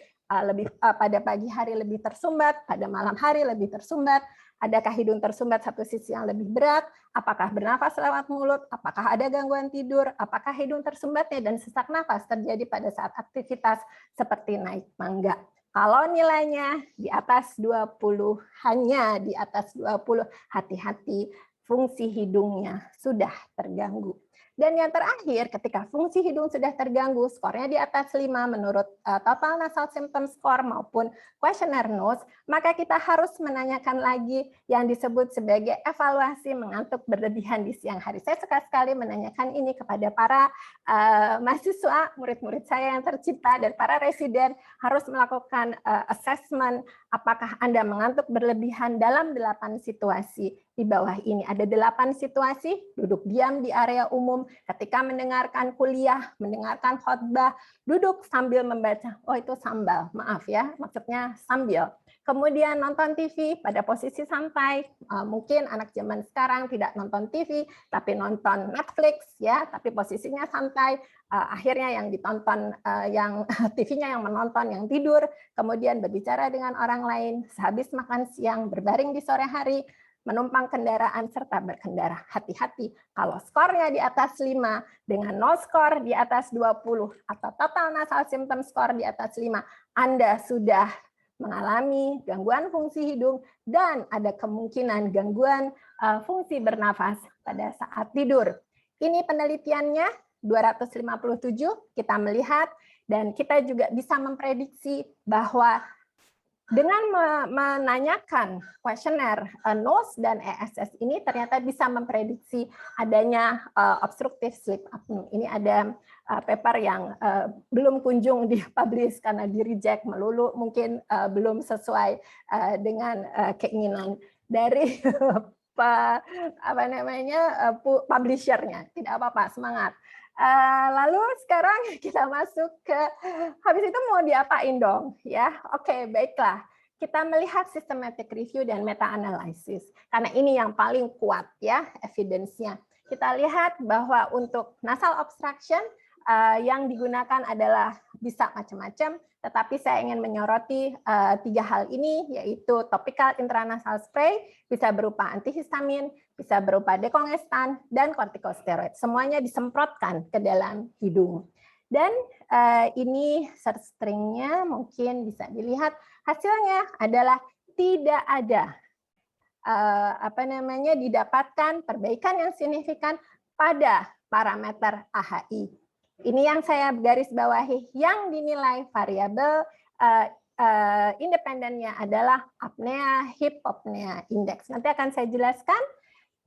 pada pagi hari lebih tersumbat, pada malam hari lebih tersumbat, adakah hidung tersumbat satu sisi yang lebih berat, apakah bernafas lewat mulut, apakah ada gangguan tidur, apakah hidung tersumbatnya dan sesak nafas terjadi pada saat aktivitas seperti naik tangga. Kalau nilainya di atas 20, hanya di atas 20, hati-hati, fungsi hidungnya sudah terganggu. Dan yang terakhir, ketika fungsi hidung sudah terganggu, skornya di atas 5 menurut total nasal symptom score maupun questionnaire notes, maka kita harus menanyakan lagi yang disebut sebagai evaluasi mengantuk berlebihan di siang hari. Saya suka sekali menanyakan ini kepada para mahasiswa, murid-murid saya yang tercipta, dan para residen harus melakukan assessment apakah Anda mengantuk berlebihan dalam 8 situasi. Di bawah ini ada 8 situasi: duduk diam di area umum, ketika mendengarkan kuliah, mendengarkan khotbah, duduk sambil membaca. Oh, itu sambal, maaf ya, maksudnya sambil. Kemudian nonton TV pada posisi santai, mungkin anak zaman sekarang tidak nonton TV, tapi nonton Netflix ya, tapi posisinya santai. Akhirnya yang ditonton, yang TV-nya yang menonton, yang tidur, kemudian berbicara dengan orang lain, sehabis makan siang, berbaring di sore hari, menumpang kendaraan serta berkendara. Hati-hati, kalau skornya di atas 5 dengan no skor di atas 20 atau total nasal symptom skor di atas 5, Anda sudah mengalami gangguan fungsi hidung dan ada kemungkinan gangguan fungsi bernafas pada saat tidur. Ini penelitiannya 257 kita melihat, dan kita juga bisa memprediksi bahwa dengan menanyakan kuesioner NOS dan ESS ini ternyata bisa memprediksi adanya obstructive sleep apnea. Ini ada paper yang belum kunjung dipublish karena di-reject melulu, mungkin belum sesuai dengan keinginan dari publisher-nya. Tidak apa-apa, semangat. Lalu sekarang kita masuk ke, habis itu mau diapain dong ya? Oke, baiklah. Kita melihat systematic review dan meta-analysis. Karena ini yang paling kuat ya evidence-nya. Kita lihat bahwa untuk nasal obstruction yang digunakan adalah bisa macam-macam, tetapi saya ingin menyoroti 3 hal ini, yaitu topical intranasal spray, bisa berupa antihistamin, bisa berupa dekongestan, dan kortikosteroid. Semuanya disemprotkan ke dalam hidung. Dan ini search string-nya mungkin bisa dilihat, hasilnya adalah tidak ada didapatkan perbaikan yang signifikan pada parameter AHI. Ini yang saya garis bawahi, yang dinilai variabel independennya adalah apnea hypopnea index. Nanti akan saya jelaskan,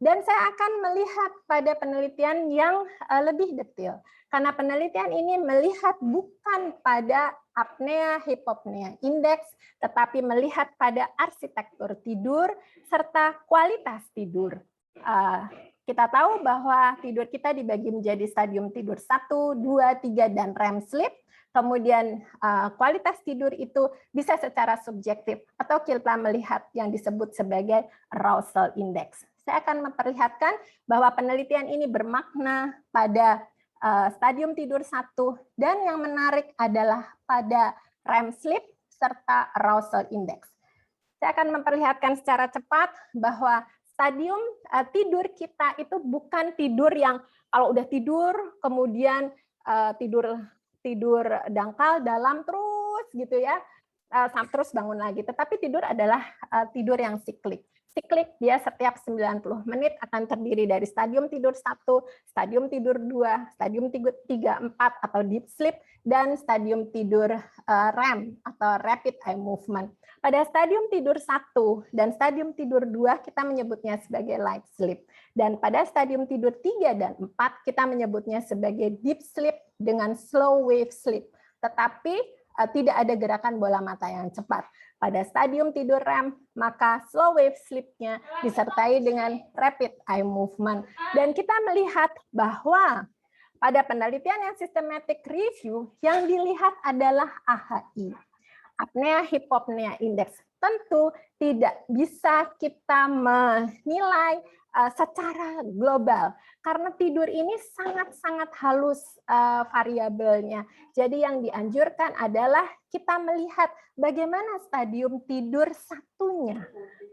dan saya akan melihat pada penelitian yang lebih detail. Karena penelitian ini melihat bukan pada apnea hypopnea index, tetapi melihat pada arsitektur tidur serta kualitas tidur. Kita tahu bahwa tidur kita dibagi menjadi stadium tidur 1, 2, 3, dan REM sleep. Kemudian kualitas tidur itu bisa secara subjektif atau kita melihat yang disebut sebagai arousal index. Saya akan memperlihatkan bahwa penelitian ini bermakna pada stadium tidur 1, dan yang menarik adalah pada REM sleep serta arousal index. Saya akan memperlihatkan secara cepat bahwa stadium tidur kita itu bukan tidur yang kalau udah tidur kemudian tidur dangkal dalam terus gitu ya, terus bangun lagi. Tetapi tidur adalah tidur yang siklik. Siklik dia setiap 90 menit akan terdiri dari stadium tidur 1, stadium tidur 2, stadium 3, 4 atau deep sleep, dan stadium tidur REM atau rapid eye movement. Pada stadium tidur 1 dan stadium tidur 2 kita menyebutnya sebagai light sleep. Dan pada stadium tidur 3 dan 4 kita menyebutnya sebagai deep sleep dengan slow wave sleep. Tetapi tidak ada gerakan bola mata yang cepat. Pada stadium tidur REM, maka slow wave sleep-nya disertai dengan rapid eye movement. Dan kita melihat bahwa pada penelitian yang systematic review, yang dilihat adalah AHI. Apnea hypopnea index. Tentu tidak bisa kita menilai secara global karena tidur ini sangat-sangat halus variabelnya. Jadi yang dianjurkan adalah kita melihat bagaimana stadium tidur satunya.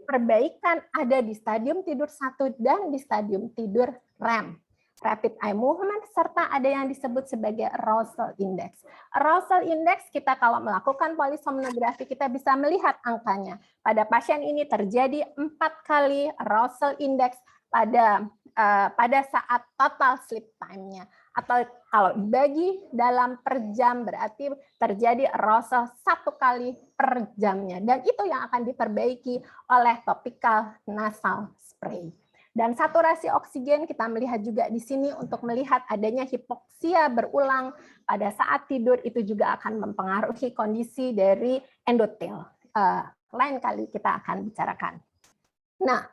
Perbaikan ada di stadium tidur 1 dan di stadium tidur REM. Rapid eye movement, serta ada yang disebut sebagai arousal index. Arousal index kita kalau melakukan polisomnografi kita bisa melihat angkanya. Pada pasien ini terjadi 4 kali arousal index pada saat total sleep time-nya. Atau kalau dibagi dalam per jam berarti terjadi arousal 1 kali per jamnya. Dan itu yang akan diperbaiki oleh topical nasal spray. Dan saturasi oksigen kita melihat juga di sini untuk melihat adanya hipoksia berulang pada saat tidur, itu juga akan mempengaruhi kondisi dari endotel. Lain kali kita akan bicarakan. Nah,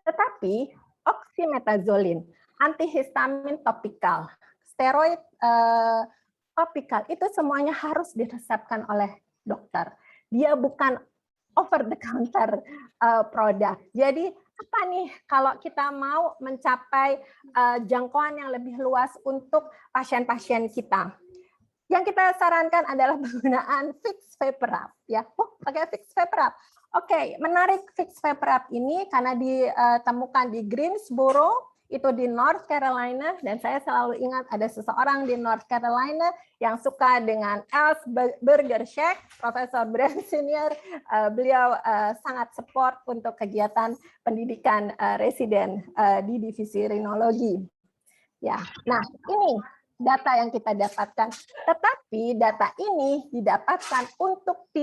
tetapi oxymetazoline, antihistamin topikal, steroid topikal, itu semuanya harus diresepkan oleh dokter. Dia bukan over the counter produk. Jadi apa nih kalau kita mau mencapai jangkauan yang lebih luas untuk pasien-pasien kita? Yang kita sarankan adalah penggunaan fixed vapor wrap, ya. Pakai fixed vapor wrap. Oke, menarik fixed vapor wrap ini karena ditemukan di Greensboro, itu di North Carolina, dan saya selalu ingat ada seseorang di North Carolina yang suka dengan Al's Burger Shack, Profesor Brand Senior. Beliau sangat support untuk kegiatan pendidikan residen di divisi rinologi. Ya, nah ini data yang kita dapatkan. Tetapi data ini didapatkan untuk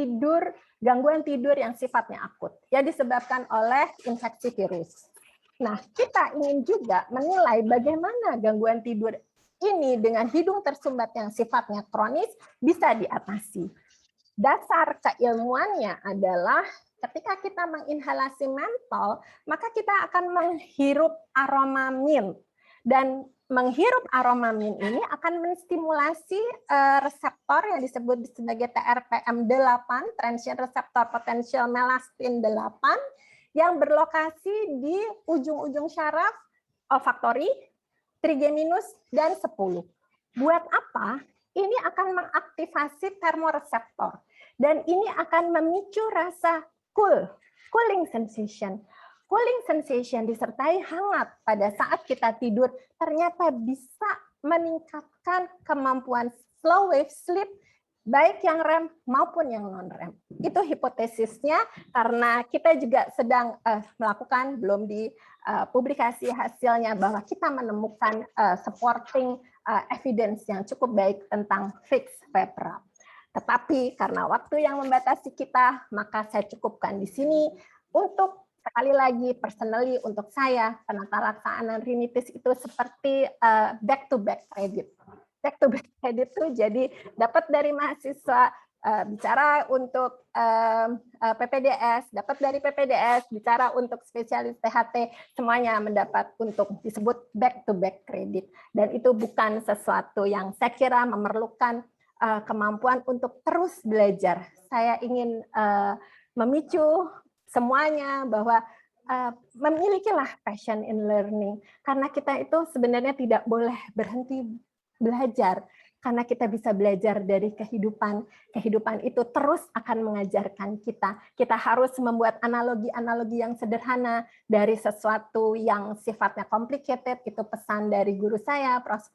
gangguan tidur yang sifatnya akut, ya disebabkan oleh infeksi virus. Nah, kita ingin juga menilai bagaimana gangguan tidur ini dengan hidung tersumbat yang sifatnya kronis bisa diatasi. Dasar keilmuannya adalah ketika kita menginhalasi mentol, maka kita akan menghirup aroma mint. Dan menghirup aroma mint ini akan menstimulasi reseptor yang disebut sebagai TRPM8, transient receptor potential melastin 8, yang berlokasi di ujung-ujung syaraf olfaktori, trigeminus, dan 10. Buat apa? Ini akan mengaktifasi termoreseptor. Dan ini akan memicu rasa cooling sensation. Cooling sensation disertai hangat pada saat kita tidur ternyata bisa meningkatkan kemampuan slow wave sleep baik yang REM maupun yang non-REM. Itu hipotesisnya karena kita juga sedang melakukan, belum dipublikasi hasilnya, bahwa kita menemukan supporting evidence yang cukup baik tentang fixed vapor wrap. Tetapi karena waktu yang membatasi kita, maka saya cukupkan di sini untuk sekali lagi personally untuk saya penata laksanaan rinitis itu seperti back to back credit. Back to back credit itu jadi dapat dari mahasiswa, bicara untuk PPDS, dapat dari PPDS, bicara untuk spesialis THT, semuanya mendapat untuk disebut back to back credit. Dan itu bukan sesuatu yang saya kira memerlukan kemampuan untuk terus belajar. Saya ingin memicu semuanya bahwa memilikilah passion in learning, karena kita itu sebenarnya tidak boleh berhenti belajar, karena kita bisa belajar dari kehidupan. Kehidupan itu terus akan mengajarkan kita. Kita harus membuat analogi-analogi yang sederhana dari sesuatu yang sifatnya complicated. Itu pesan dari guru saya, Prof.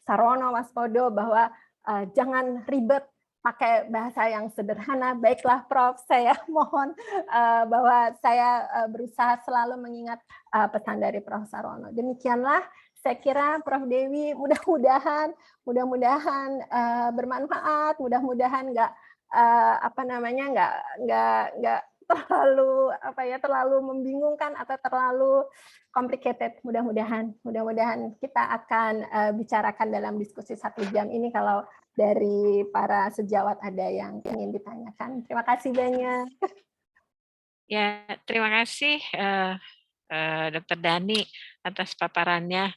Sarono Waspodo, bahwa jangan ribet, pakai bahasa yang sederhana. Baiklah Prof, saya mohon bahwa saya berusaha selalu mengingat pesan dari Prof. Sarono. Demikianlah saya kira Prof. Dewi, mudah-mudahan bermanfaat, mudah-mudahan nggak terlalu membingungkan atau terlalu complicated. Mudah-mudahan kita akan bicarakan dalam diskusi 1 jam ini kalau dari para sejawat ada yang ingin ditanyakan. Terima kasih banyak. Ya, terima kasih Dr. Dani atas paparannya.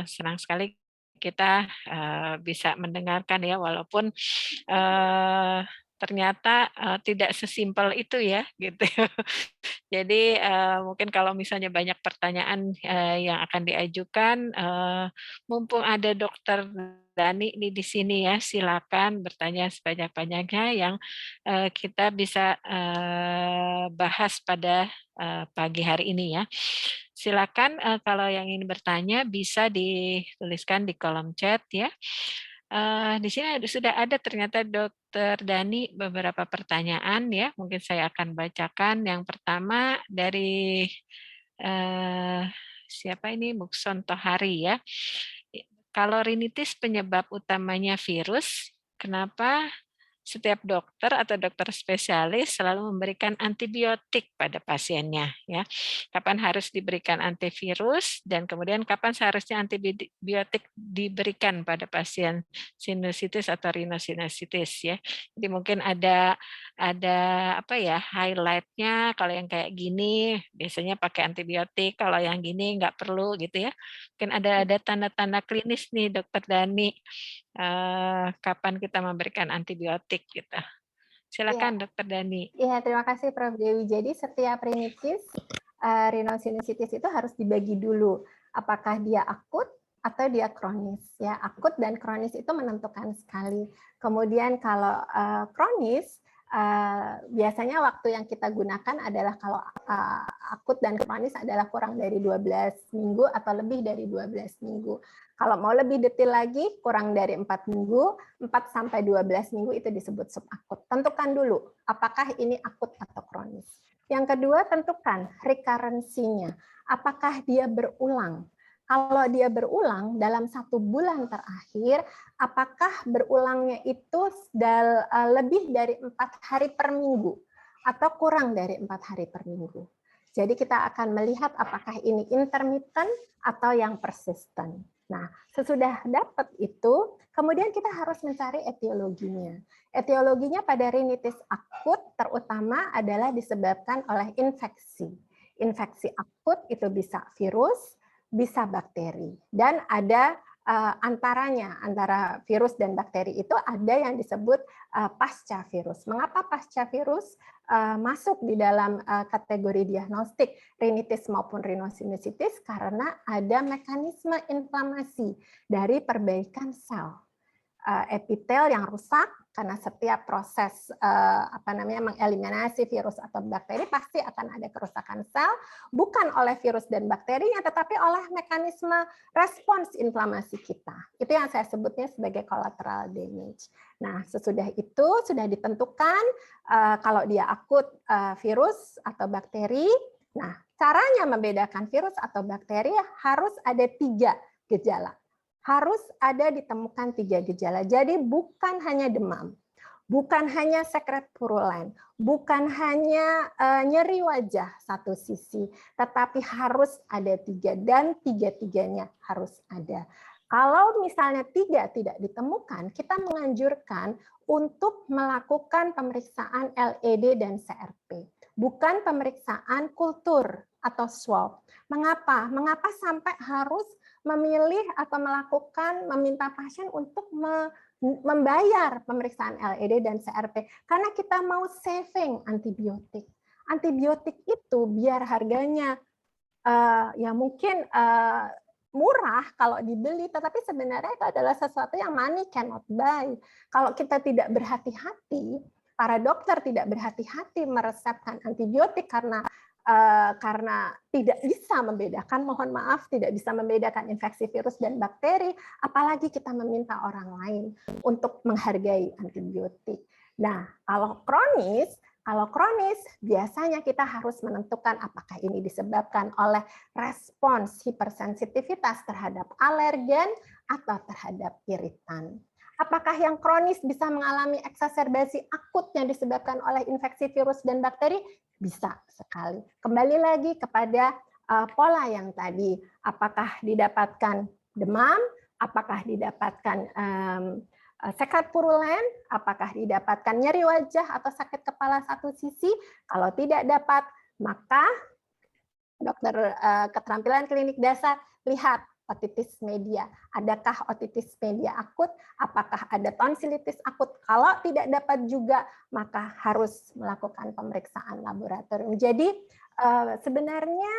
Senang sekali kita bisa mendengarkan ya, walaupun ternyata tidak sesimpel itu ya, gitu. Jadi mungkin kalau misalnya banyak pertanyaan yang akan diajukan, mumpung ada Dr. Dani ini di sini ya, silakan bertanya sebanyak-banyaknya yang kita bisa bahas pada pagi hari ini ya. Silakan kalau yang ingin bertanya bisa dituliskan di kolom chat ya. Di sini sudah ada ternyata Dr. Dani beberapa pertanyaan ya. Mungkin saya akan bacakan. Yang pertama dari siapa ini? Mukson Tohari ya. Kalau rinitis penyebab utamanya virus, kenapa setiap dokter atau dokter spesialis selalu memberikan antibiotik pada pasiennya ya. Kapan harus diberikan antivirus dan kemudian kapan seharusnya antibiotik diberikan pada pasien sinusitis atau rhinosinusitis ya. Jadi mungkin ada highlight-nya, kalau yang kayak gini biasanya pakai antibiotik, kalau yang gini nggak perlu gitu ya. Mungkin ada tanda-tanda klinis nih Dokter Dani. Kapan kita memberikan antibiotik gitu. Silakan Dokter Dani. Iya, terima kasih Prof. Dewi. Jadi setiap rinitis, rhinosinusitis itu harus dibagi dulu. Apakah dia akut atau dia kronis? Ya, akut dan kronis itu menentukan sekali. Kemudian kalau kronis, biasanya waktu yang kita gunakan adalah kalau akut dan kronis adalah kurang dari 12 minggu atau lebih dari 12 minggu. Kalau mau lebih detail lagi, kurang dari 4 minggu, 4 sampai 12 minggu itu disebut subakut. Tentukan dulu apakah ini akut atau kronis. Yang kedua, tentukan recurrency-nya. Apakah dia berulang? Kalau dia berulang dalam 1 bulan terakhir, apakah berulangnya itu lebih dari 4 hari per minggu atau kurang dari 4 hari per minggu? Jadi kita akan melihat apakah ini intermittent atau yang persistent. Nah, sesudah dapat itu, kemudian kita harus mencari etiologinya. Etiologinya pada rinitis akut terutama adalah disebabkan oleh infeksi. Infeksi akut itu bisa virus, bisa bakteri. Dan ada antara virus dan bakteri itu ada yang disebut pasca virus. Mengapa pasca virus masuk di dalam kategori diagnostik rinitis maupun rhinosinusitis? Karena ada mekanisme inflamasi dari perbaikan sel epitel yang rusak karena setiap proses mengeliminasi virus atau bakteri pasti akan ada kerusakan sel, bukan oleh virus dan bakterinya tetapi oleh mekanisme respons inflamasi kita. Itu yang saya sebutnya sebagai collateral damage. Nah, sesudah itu sudah ditentukan kalau dia akut virus atau bakteri. Nah, caranya membedakan virus atau bakteri harus ada 3 gejala. Harus ada ditemukan 3 gejala. Jadi bukan hanya demam, bukan hanya sekret purulen, bukan hanya nyeri wajah satu sisi, tetapi harus ada 3 dan 3-tiganya harus ada. Kalau misalnya 3 tidak ditemukan, kita menganjurkan untuk melakukan pemeriksaan LED dan CRP, bukan pemeriksaan kultur atau swab. Mengapa? Mengapa sampai harus memilih atau meminta pasien untuk membayar pemeriksaan LED dan CRP? Karena kita mau saving antibiotik. Antibiotik itu biar harganya ya mungkin murah kalau dibeli, tetapi sebenarnya itu adalah sesuatu yang money cannot buy. Kalau kita tidak berhati-hati, para dokter tidak berhati-hati meresepkan antibiotik karena tidak bisa membedakan, mohon maaf, tidak bisa membedakan infeksi virus dan bakteri, apalagi kita meminta orang lain untuk menghargai antibiotik. Nah, kalau kronis biasanya kita harus menentukan apakah ini disebabkan oleh respons hipersensitivitas terhadap alergen atau terhadap iritan. Apakah yang kronis bisa mengalami eksaserbasi akut yang disebabkan oleh infeksi virus dan bakteri? Bisa sekali. Kembali lagi kepada pola yang tadi. Apakah didapatkan demam? Apakah didapatkan sekret purulen? Apakah didapatkan nyeri wajah atau sakit kepala satu sisi? Kalau tidak dapat, maka dokter keterampilan klinik dasar lihat otitis media. Adakah otitis media akut? Apakah ada tonsilitis akut? Kalau tidak dapat juga, maka harus melakukan pemeriksaan laboratorium. Jadi sebenarnya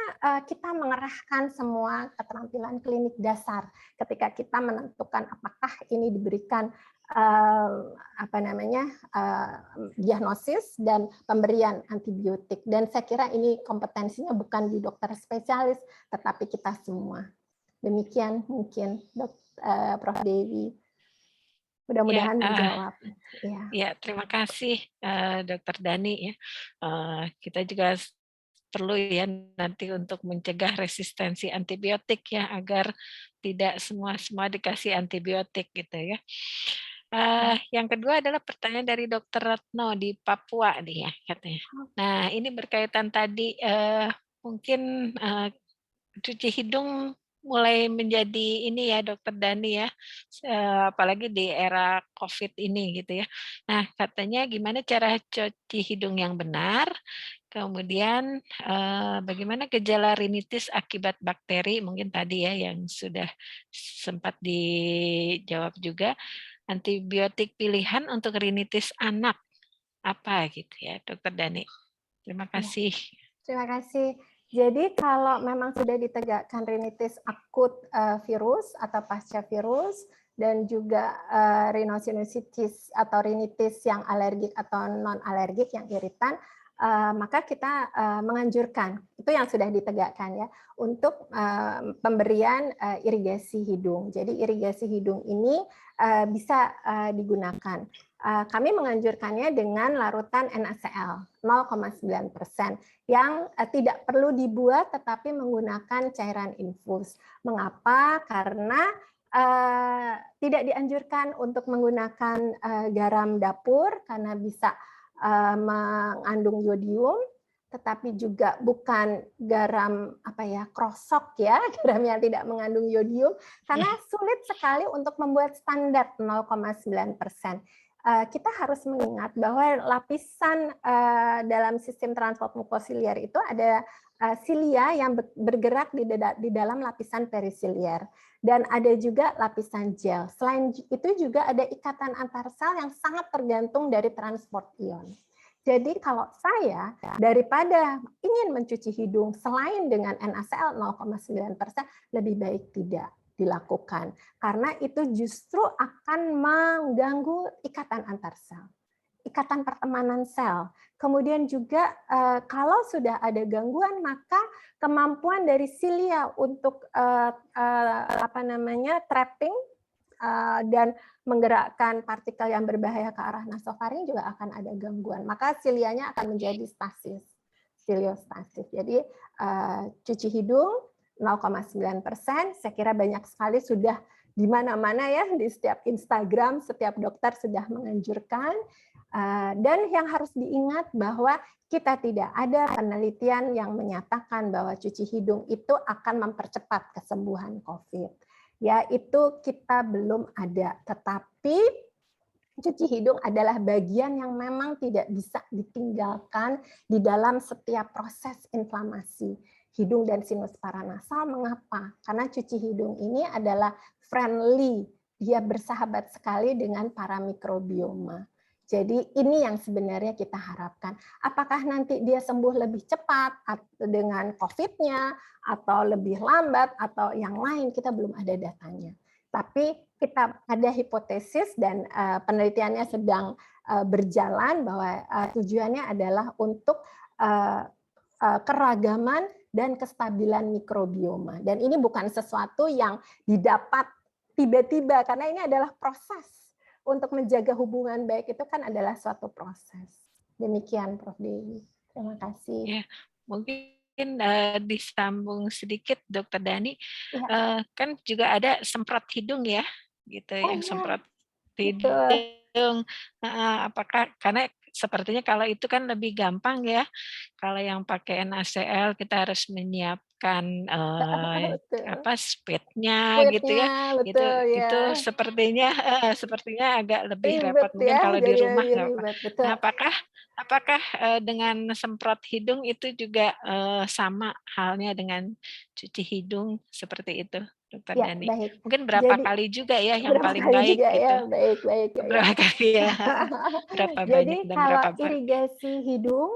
kita mengerahkan semua keterampilan klinik dasar ketika kita menentukan apakah ini diberikan diagnosis dan pemberian antibiotik. Dan saya kira ini kompetensinya bukan di dokter spesialis, tetapi kita semua. Demikian mungkin Prof. Dewi. Mudah-mudahan menjawab. Ya, terima kasih Dokter Dani. Ya. Kita juga perlu ya nanti untuk mencegah resistensi antibiotik ya agar tidak semua dikasih antibiotik gitu ya. Yang kedua adalah pertanyaan dari Dokter Retno di Papua nih ya katanya. Nah ini berkaitan tadi mungkin cuci hidung mulai menjadi ini ya Dokter Dani ya, apalagi di era COVID ini gitu ya. Nah katanya gimana cara cuci hidung yang benar, kemudian bagaimana gejala rinitis akibat bakteri, mungkin tadi ya yang sudah sempat dijawab juga, antibiotik pilihan untuk rinitis anak apa gitu ya, Dokter Dani. Terima kasih. Terima kasih. Jadi kalau memang sudah ditegakkan rinitis akut virus atau pasca virus dan juga rhinosinusitis atau rinitis yang alergik atau non alergik yang iritan, maka kita menganjurkan itu yang sudah ditegakkan ya untuk pemberian irigasi hidung. Jadi irigasi hidung ini bisa digunakan. Kami menganjurkannya dengan larutan NaCl 0,9% yang tidak perlu dibuat tetapi menggunakan cairan infus. Mengapa? Karena tidak dianjurkan untuk menggunakan garam dapur karena bisa mengandung yodium, tetapi juga bukan garam krosok ya, garam yang tidak mengandung yodium karena sulit sekali untuk membuat standar 0,9%. Kita harus mengingat bahwa lapisan dalam sistem transport mukosiliar itu ada silia yang bergerak di dalam lapisan perisiliar dan ada juga lapisan gel. Selain itu juga ada ikatan antar sel yang sangat tergantung dari transport ion. Jadi kalau saya daripada ingin mencuci hidung selain dengan NaCl 0,9%, lebih baik tidak dilakukan karena itu justru akan mengganggu ikatan antar sel, ikatan pertemanan sel. Kemudian juga kalau sudah ada gangguan maka kemampuan dari silia untuk trapping dan menggerakkan partikel yang berbahaya ke arah nasofaring juga akan ada gangguan. Maka silianya akan menjadi stasis, siliostasis. Jadi cuci hidung 0,9%, saya kira banyak sekali sudah di mana-mana ya, di setiap Instagram, setiap dokter sudah menganjurkan. Dan yang harus diingat bahwa kita tidak ada penelitian yang menyatakan bahwa cuci hidung itu akan mempercepat kesembuhan COVID. Ya, itu kita belum ada. Tetapi cuci hidung adalah bagian yang memang tidak bisa ditinggalkan di dalam setiap proses inflamasi hidung dan sinus paranasal. Mengapa? Karena cuci hidung ini adalah friendly, dia bersahabat sekali dengan para mikrobioma. Jadi ini yang sebenarnya kita harapkan. Apakah nanti dia sembuh lebih cepat dengan COVID-nya, atau lebih lambat, atau yang lain, kita belum ada datanya. Tapi kita ada hipotesis dan penelitiannya sedang berjalan bahwa tujuannya adalah untuk keragaman dan kestabilan mikrobioma. Dan ini bukan sesuatu yang didapat tiba-tiba, karena ini adalah proses. Untuk menjaga hubungan baik itu kan adalah suatu proses. Demikian Prof. Dewi. Terima kasih. Ya, mungkin disambung sedikit Dokter Dani, Ya. kan juga ada semprot hidung ya, gitu, yang ya. semprot hidung. Apakah karena sepertinya kalau itu kan lebih gampang ya. Kalau yang pakai NaCl kita harus menyiapkan speednya gitu ya. Itu sepertinya agak lebih repot mungkin ya, kalau di rumah nggak apa. Betul. Nah, apakah dengan semprot hidung itu juga sama halnya dengan cuci hidung seperti itu, Dokter Dani? Baik. Mungkin berapa kali juga ya yang paling baik juga, gitu? Ya, baik. Berapa kali ya? Berapa banyak dan kalau berapa irigasi hidung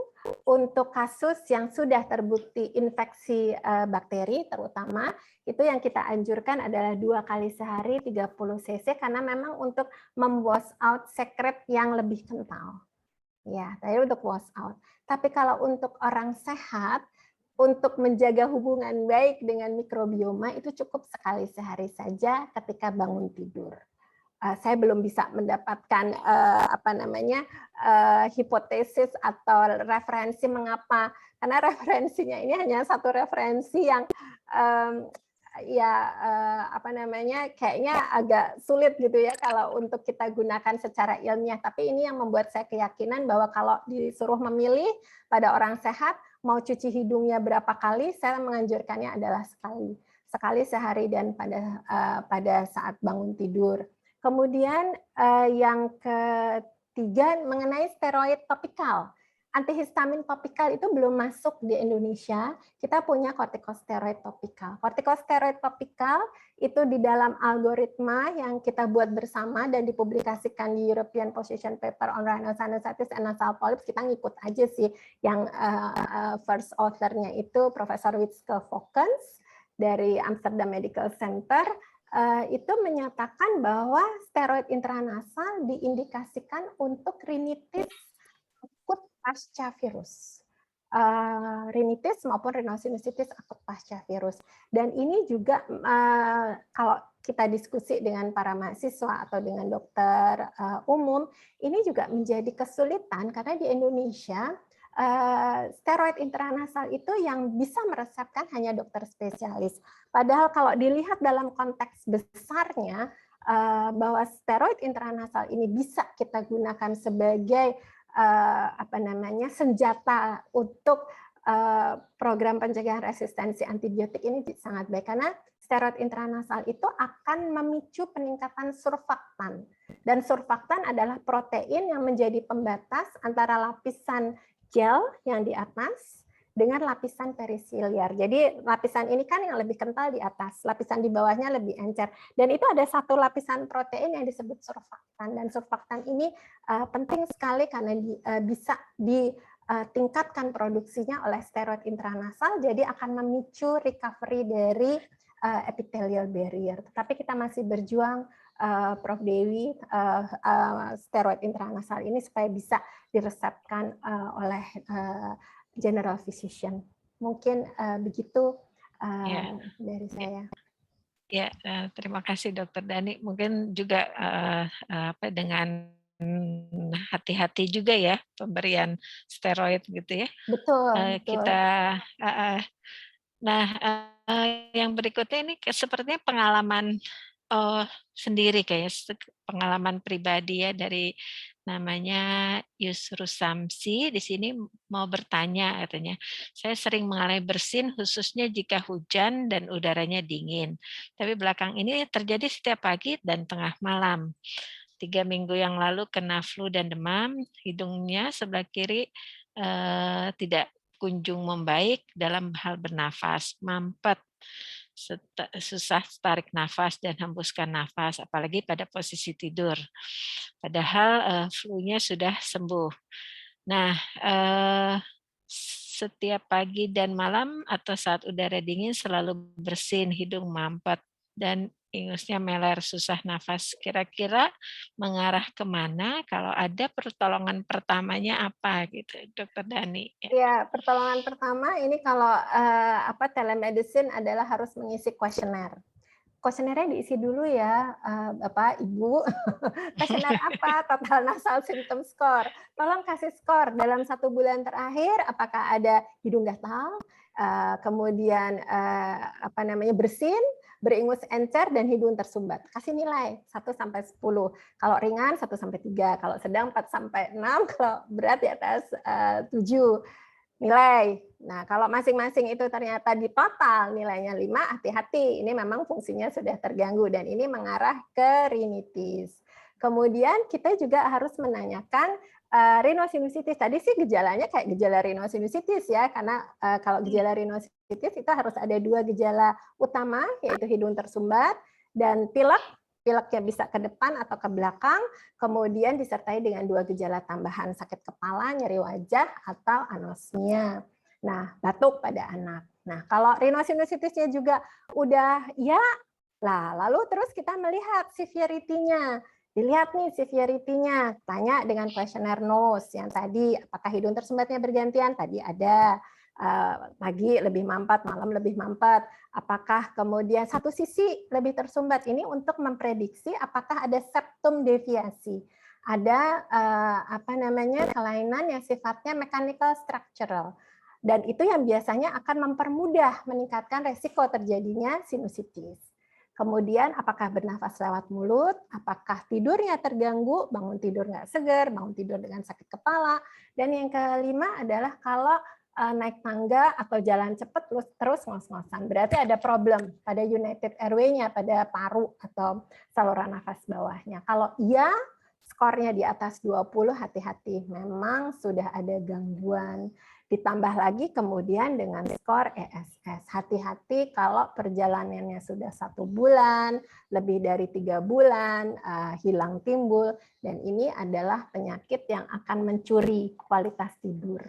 untuk kasus yang sudah terbukti infeksi bakteri terutama, itu yang kita anjurkan adalah 2 kali sehari 30 cc karena memang untuk memwash out sekret yang lebih kental. Ya, tadi untuk wash out. Tapi kalau untuk orang sehat, untuk menjaga hubungan baik dengan mikrobioma itu cukup sekali sehari saja ketika bangun tidur. Saya belum bisa mendapatkan hipotesis atau referensi mengapa, karena referensinya ini hanya satu referensi yang kayaknya agak sulit gitu ya kalau untuk kita gunakan secara ilmiah. Tapi ini yang membuat saya keyakinan bahwa kalau disuruh memilih pada orang sehat mau cuci hidungnya berapa kali, saya menganjurkannya adalah sekali sehari dan pada saat bangun tidur. Kemudian yang ketiga mengenai steroid topikal. antihistamin topikal itu belum masuk di Indonesia. Kita punya kortikosteroid topikal. Kortikosteroid topikal itu di dalam algoritma yang kita buat bersama dan dipublikasikan di European Position Paper on Rhinosinusitis and Nasal Polyps. Kita ngikut aja sih yang first author-nya itu Profesor Witske Fokkens dari Amsterdam Medical Center. Itu menyatakan bahwa steroid intranasal diindikasikan untuk rinitis akut pasca virus, rinitis maupun rhinosinusitis akut pasca virus. Dan ini juga kalau kita diskusi dengan para mahasiswa atau dengan dokter umum, ini juga menjadi kesulitan karena di Indonesia steroid intranasal itu yang bisa meresepkan hanya dokter spesialis. Padahal kalau dilihat dalam konteks besarnya, bahwa steroid intranasal ini bisa kita gunakan sebagai senjata untuk program pencegahan resistensi antibiotik ini sangat baik karena steroid intranasal itu akan memicu peningkatan surfaktan, dan surfaktan adalah protein yang menjadi pembatas antara lapisan gel yang di atas dengan lapisan perisiliar. Jadi lapisan ini kan yang lebih kental di atas, lapisan di bawahnya lebih encer. Dan itu ada satu lapisan protein yang disebut surfaktan. Dan surfaktan ini penting sekali karena bisa ditingkatkan produksinya oleh steroid intranasal, jadi akan memicu recovery dari epithelial barrier. Tetapi kita masih berjuang, Prof. Dewi, steroid intranasal ini supaya bisa diresepkan oleh general physician. Mungkin begitu dari saya. Ya, terima kasih Dokter Dani. Mungkin juga dengan hati-hati juga ya pemberian steroid gitu ya. Betul. Kita yang berikutnya ini sepertinya pengalaman sendiri kayak pengalaman pribadi ya dari namanya Yusru Samsi di sini mau bertanya katanya. Saya sering mengalami bersin khususnya jika hujan dan udaranya dingin. Tapi belakang ini terjadi setiap pagi dan tengah malam. 3 minggu yang lalu kena flu dan demam, hidungnya sebelah kiri tidak kunjung membaik dalam hal bernafas, mampet, susah tarik nafas dan hembuskan nafas, apalagi pada posisi tidur. Padahal flu-nya sudah sembuh. Nah, setiap pagi dan malam atau saat udara dingin selalu bersin, hidung mampet, dan ingusnya meler, susah nafas. Kira-kira mengarah kemana? Kalau ada pertolongan pertamanya apa gitu, Dokter Dani? Ya, pertolongan pertama ini kalau telemedicine adalah harus mengisi kuesioner. Kuesionernya diisi dulu ya, Bapak, Ibu. Kuesioner apa? Total Nasal Symptom Score. Tolong kasih skor dalam 1 bulan terakhir, apakah ada hidung gatal, kemudian bersin, beringus encer, dan hidung tersumbat. Kasih nilai 1-10. Kalau ringan 1-3, kalau sedang 4-6, kalau berat di atas 7 nilai. Nah, kalau masing-masing itu ternyata di total nilainya 5, hati-hati. Ini memang fungsinya sudah terganggu dan ini mengarah ke rinitis. Kemudian kita juga harus menanyakan rhinosinusitis. Tadi sih gejalanya kayak gejala rhinosinusitis ya, karena kalau gejala rhinosinusitis itu harus ada 2 gejala utama, yaitu hidung tersumbat dan pilek. Pileknya bisa ke depan atau ke belakang, kemudian disertai dengan 2 gejala tambahan, sakit kepala, nyeri wajah, atau anosmia. Nah, batuk pada anak. Nah, kalau rhinosinusitisnya juga udah ya, lalu terus kita melihat severity-nya. Dilihat nih severity-nya, tanya dengan kuesioner NOS yang tadi, apakah hidung tersumbatnya bergantian? Tadi ada. Pagi lebih mampet, malam lebih mampet. Apakah kemudian satu sisi lebih tersumbat? Ini untuk memprediksi apakah ada septum deviasi, ada kelainan yang sifatnya mechanical structural, dan itu yang biasanya akan mempermudah meningkatkan resiko terjadinya sinusitis. Kemudian apakah bernafas lewat mulut, apakah tidurnya terganggu, bangun tidur nggak segar, bangun tidur dengan sakit kepala, dan yang kelima adalah kalau naik tangga atau jalan cepat terus ngos-ngosan. Berarti ada problem pada United Airway-nya, pada paru atau saluran nafas bawahnya. Kalau iya, skornya di atas 20, hati-hati, memang sudah ada gangguan. Ditambah lagi kemudian dengan skor ESS. Hati-hati kalau perjalanannya sudah 1 bulan, lebih dari 3 bulan, hilang timbul, dan ini adalah penyakit yang akan mencuri kualitas tidur.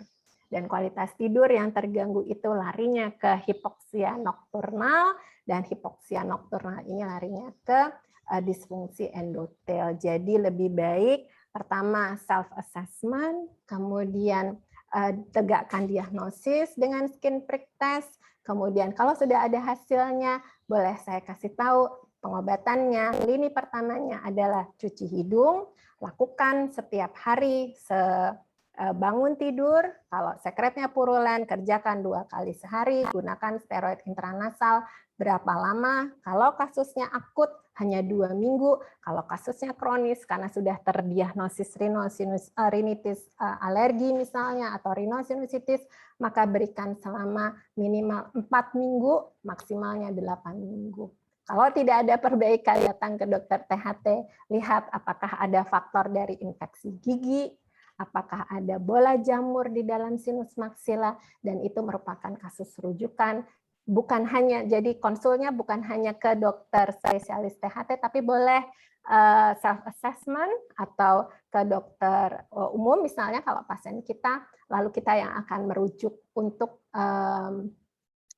Dan kualitas tidur yang terganggu itu larinya ke hipoksia nokturnal, dan hipoksia nokturnal ini larinya ke disfungsi endotel. Jadi lebih baik pertama self-assessment, kemudian tegakkan diagnosis dengan skin prick test, kemudian kalau sudah ada hasilnya, boleh saya kasih tahu pengobatannya. Lini pertamanya adalah cuci hidung, lakukan setiap hari bangun tidur, kalau sekretnya purulen, kerjakan 2 kali sehari, gunakan steroid intranasal. Berapa lama? Kalau kasusnya akut, hanya 2 minggu. Kalau kasusnya kronis, karena sudah terdiagnosis rinitis alergi misalnya, atau rhinosinusitis, maka berikan selama minimal 4 minggu, maksimalnya 8 minggu. Kalau tidak ada perbaikan, datang ke dokter THT, lihat apakah ada faktor dari infeksi gigi, apakah ada bola jamur di dalam sinus maksila, dan itu merupakan kasus rujukan. Bukan hanya, jadi konsulnya bukan hanya ke dokter spesialis THT, tapi boleh self-assessment atau ke dokter umum misalnya kalau pasien kita, lalu kita yang akan merujuk untuk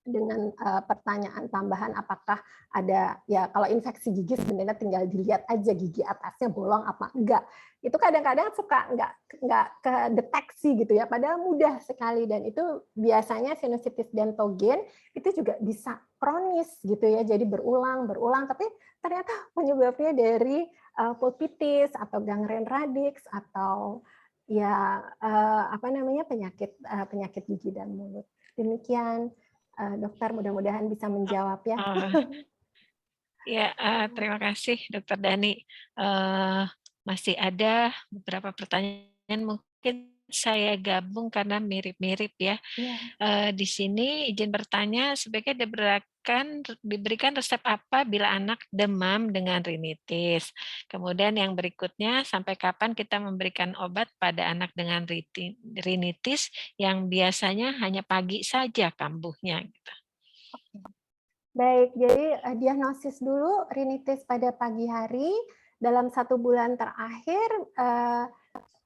dengan pertanyaan tambahan apakah ada, ya kalau infeksi gigi sebenarnya tinggal dilihat aja gigi atasnya bolong apa enggak. Itu kadang-kadang suka enggak kedeteksi gitu ya, padahal mudah sekali, dan itu biasanya sinusitis dentogen itu juga bisa kronis gitu ya, jadi berulang, tapi ternyata penyebabnya dari pulpitis atau gangren radix atau ya penyakit gigi dan mulut. Demikian. Dokter, mudah-mudahan bisa menjawab ya. Ya, terima kasih Dokter Dani. Masih ada beberapa pertanyaan, mungkin saya gabung karena mirip-mirip ya. Di sini izin bertanya, sebaiknya diberikan resep apa bila anak demam dengan rinitis? Kemudian yang berikutnya, sampai kapan kita memberikan obat pada anak dengan rinitis yang biasanya hanya pagi saja kambuhnya? Gitu. Baik, jadi diagnosis dulu rinitis pada pagi hari, dalam 1 bulan terakhir,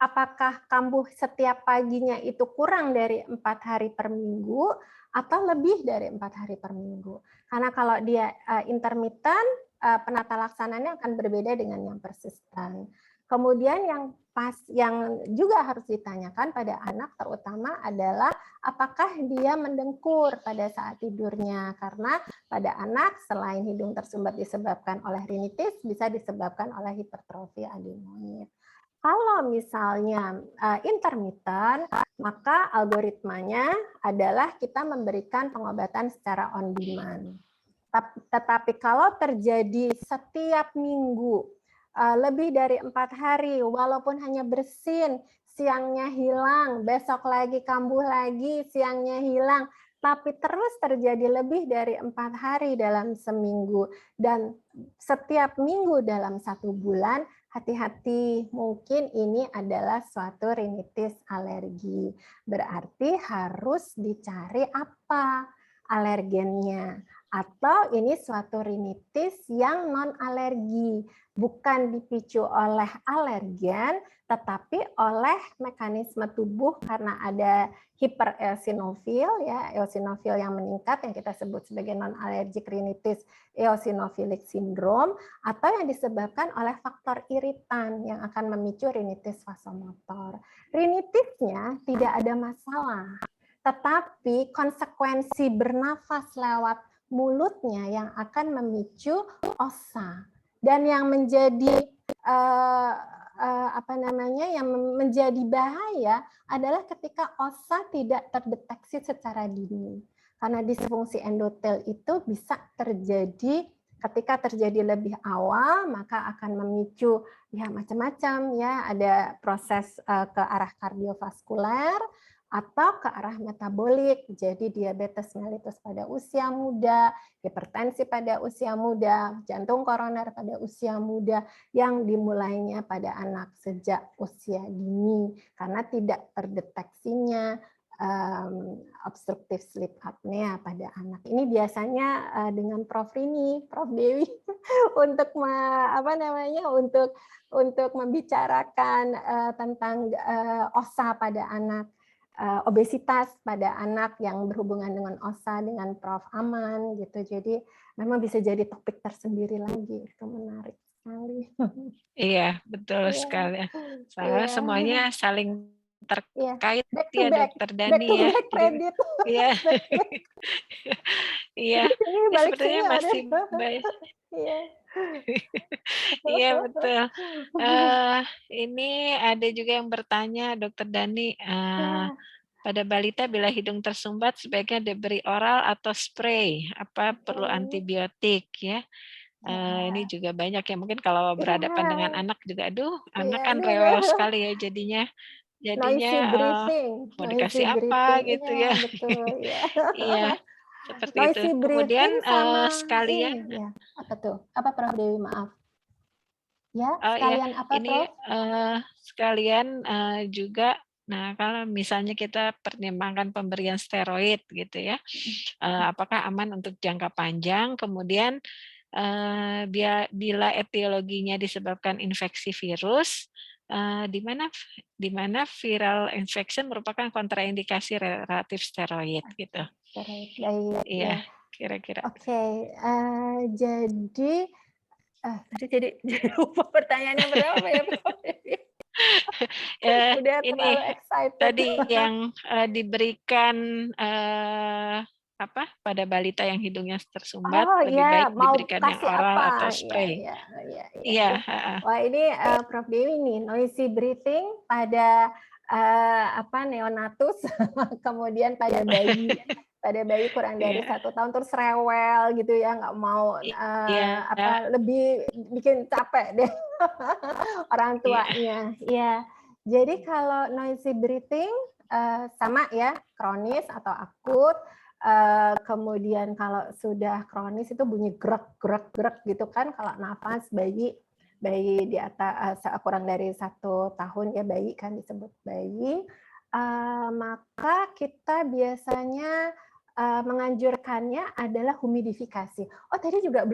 apakah kambuh setiap paginya itu kurang dari 4 hari per minggu atau lebih dari 4 hari per minggu. Karena kalau dia intermittent, penata laksananya akan berbeda dengan yang persisten. Kemudian yang juga harus ditanyakan pada anak terutama adalah apakah dia mendengkur pada saat tidurnya, karena pada anak selain hidung tersumbat disebabkan oleh rinitis, bisa disebabkan oleh hipertrofi adenoid. Kalau misalnya intermittent, maka algoritmanya adalah kita memberikan pengobatan secara on demand. Tetapi kalau terjadi setiap minggu, lebih dari 4 hari, walaupun hanya bersin, siangnya hilang, besok lagi kambuh lagi, siangnya hilang, tapi terus terjadi lebih dari 4 hari dalam seminggu, dan setiap minggu dalam 1 bulan, hati-hati, mungkin ini adalah suatu rinitis alergi. Berarti harus dicari apa alergennya. Atau ini suatu rinitis yang non-alergi, bukan dipicu oleh alergen, tetapi oleh mekanisme tubuh karena ada hipereosinofil, ya, eosinofil yang meningkat yang kita sebut sebagai non-allergic rinitis eosinophilic syndrome, atau yang disebabkan oleh faktor iritan yang akan memicu rinitis vasomotor. Rinitisnya tidak ada masalah, tetapi konsekuensi bernafas lewat mulutnya yang akan memicu osa, dan yang menjadi yang menjadi bahaya adalah ketika osa tidak terdeteksi secara dini, karena disfungsi endotel itu bisa terjadi ketika terjadi lebih awal, maka akan memicu ya macam-macam ya, ada proses ke arah kardiovaskuler, atau ke arah metabolik, jadi diabetes mellitus pada usia muda, hipertensi pada usia muda, jantung koroner pada usia muda, yang dimulainya pada anak sejak usia dini karena tidak terdeteksinya obstructive sleep apnea pada anak. Ini biasanya dengan Prof Rini, Prof Dewi untuk untuk membicarakan tentang OSA pada anak. Obesitas pada anak yang berhubungan dengan OSA dengan Prof Aman gitu. Jadi memang bisa jadi topik tersendiri lagi. Itu menarik sekali. Iya, betul Iya, sekali. Soalnya iya, semuanya saling iya. terkait Back to ya, back, Dokter back Dani to ya. back Jadi, kredit. iya, Back to back. iya. Ini Ini balik sepertinya sini ada. masih baik. Iya. Iya, betul. Ini ada juga yang bertanya, Dokter Dani, Ya. pada balita bila hidung tersumbat sebaiknya diberi oral atau spray? Apa perlu antibiotik ya? Ini juga banyak ya, mungkin kalau berhadapan dengan anak juga, aduh, anak Iya, kan rewel sekali ya jadinya. noisy Mau dikasih apa breathing, gitu iya ya. betul, ya. Iya, seperti itu. Noisy Kemudian breathing sama sekalian, ini, ya. Apa tuh? Apa Prof Dewi, maaf? Ya, ya, sekalian apa ini Prof? sekalian juga, nah kalau misalnya kita pertimbangkan pemberian steroid gitu ya, apakah aman untuk jangka panjang, kemudian bila etiologinya disebabkan infeksi virus, di mana viral infection merupakan kontraindikasi relatif steroid gitu. Steroid, baik Iya, ya. kira-kira. Oke, jadi jadi lupa pertanyaannya berapa ya Prof Dewi? Udah Ini terlalu excited. tadi yang diberikan pada balita yang hidungnya tersumbat, Oh lebih ya, baik mau diberikan yang kasih oral atau apa? Ya, spray. ya, ya, ya. Iya. Wah ini Prof Dewi nih, noisy breathing pada neonatus, kemudian pada bayi kurang dari Iya. 1 tahun terus rewel gitu ya, nggak mau Iya. lebih bikin capek deh orang Iya. tuanya. Iya. Jadi kalau noisy breathing sama ya, kronis atau akut. Kemudian kalau sudah kronis itu bunyi gerak gitu kan, kalau nafas bayi di atas kurang dari 1 tahun ya, bayi kan disebut bayi, maka kita biasanya menganjurkannya adalah humidifikasi. Oh tadi juga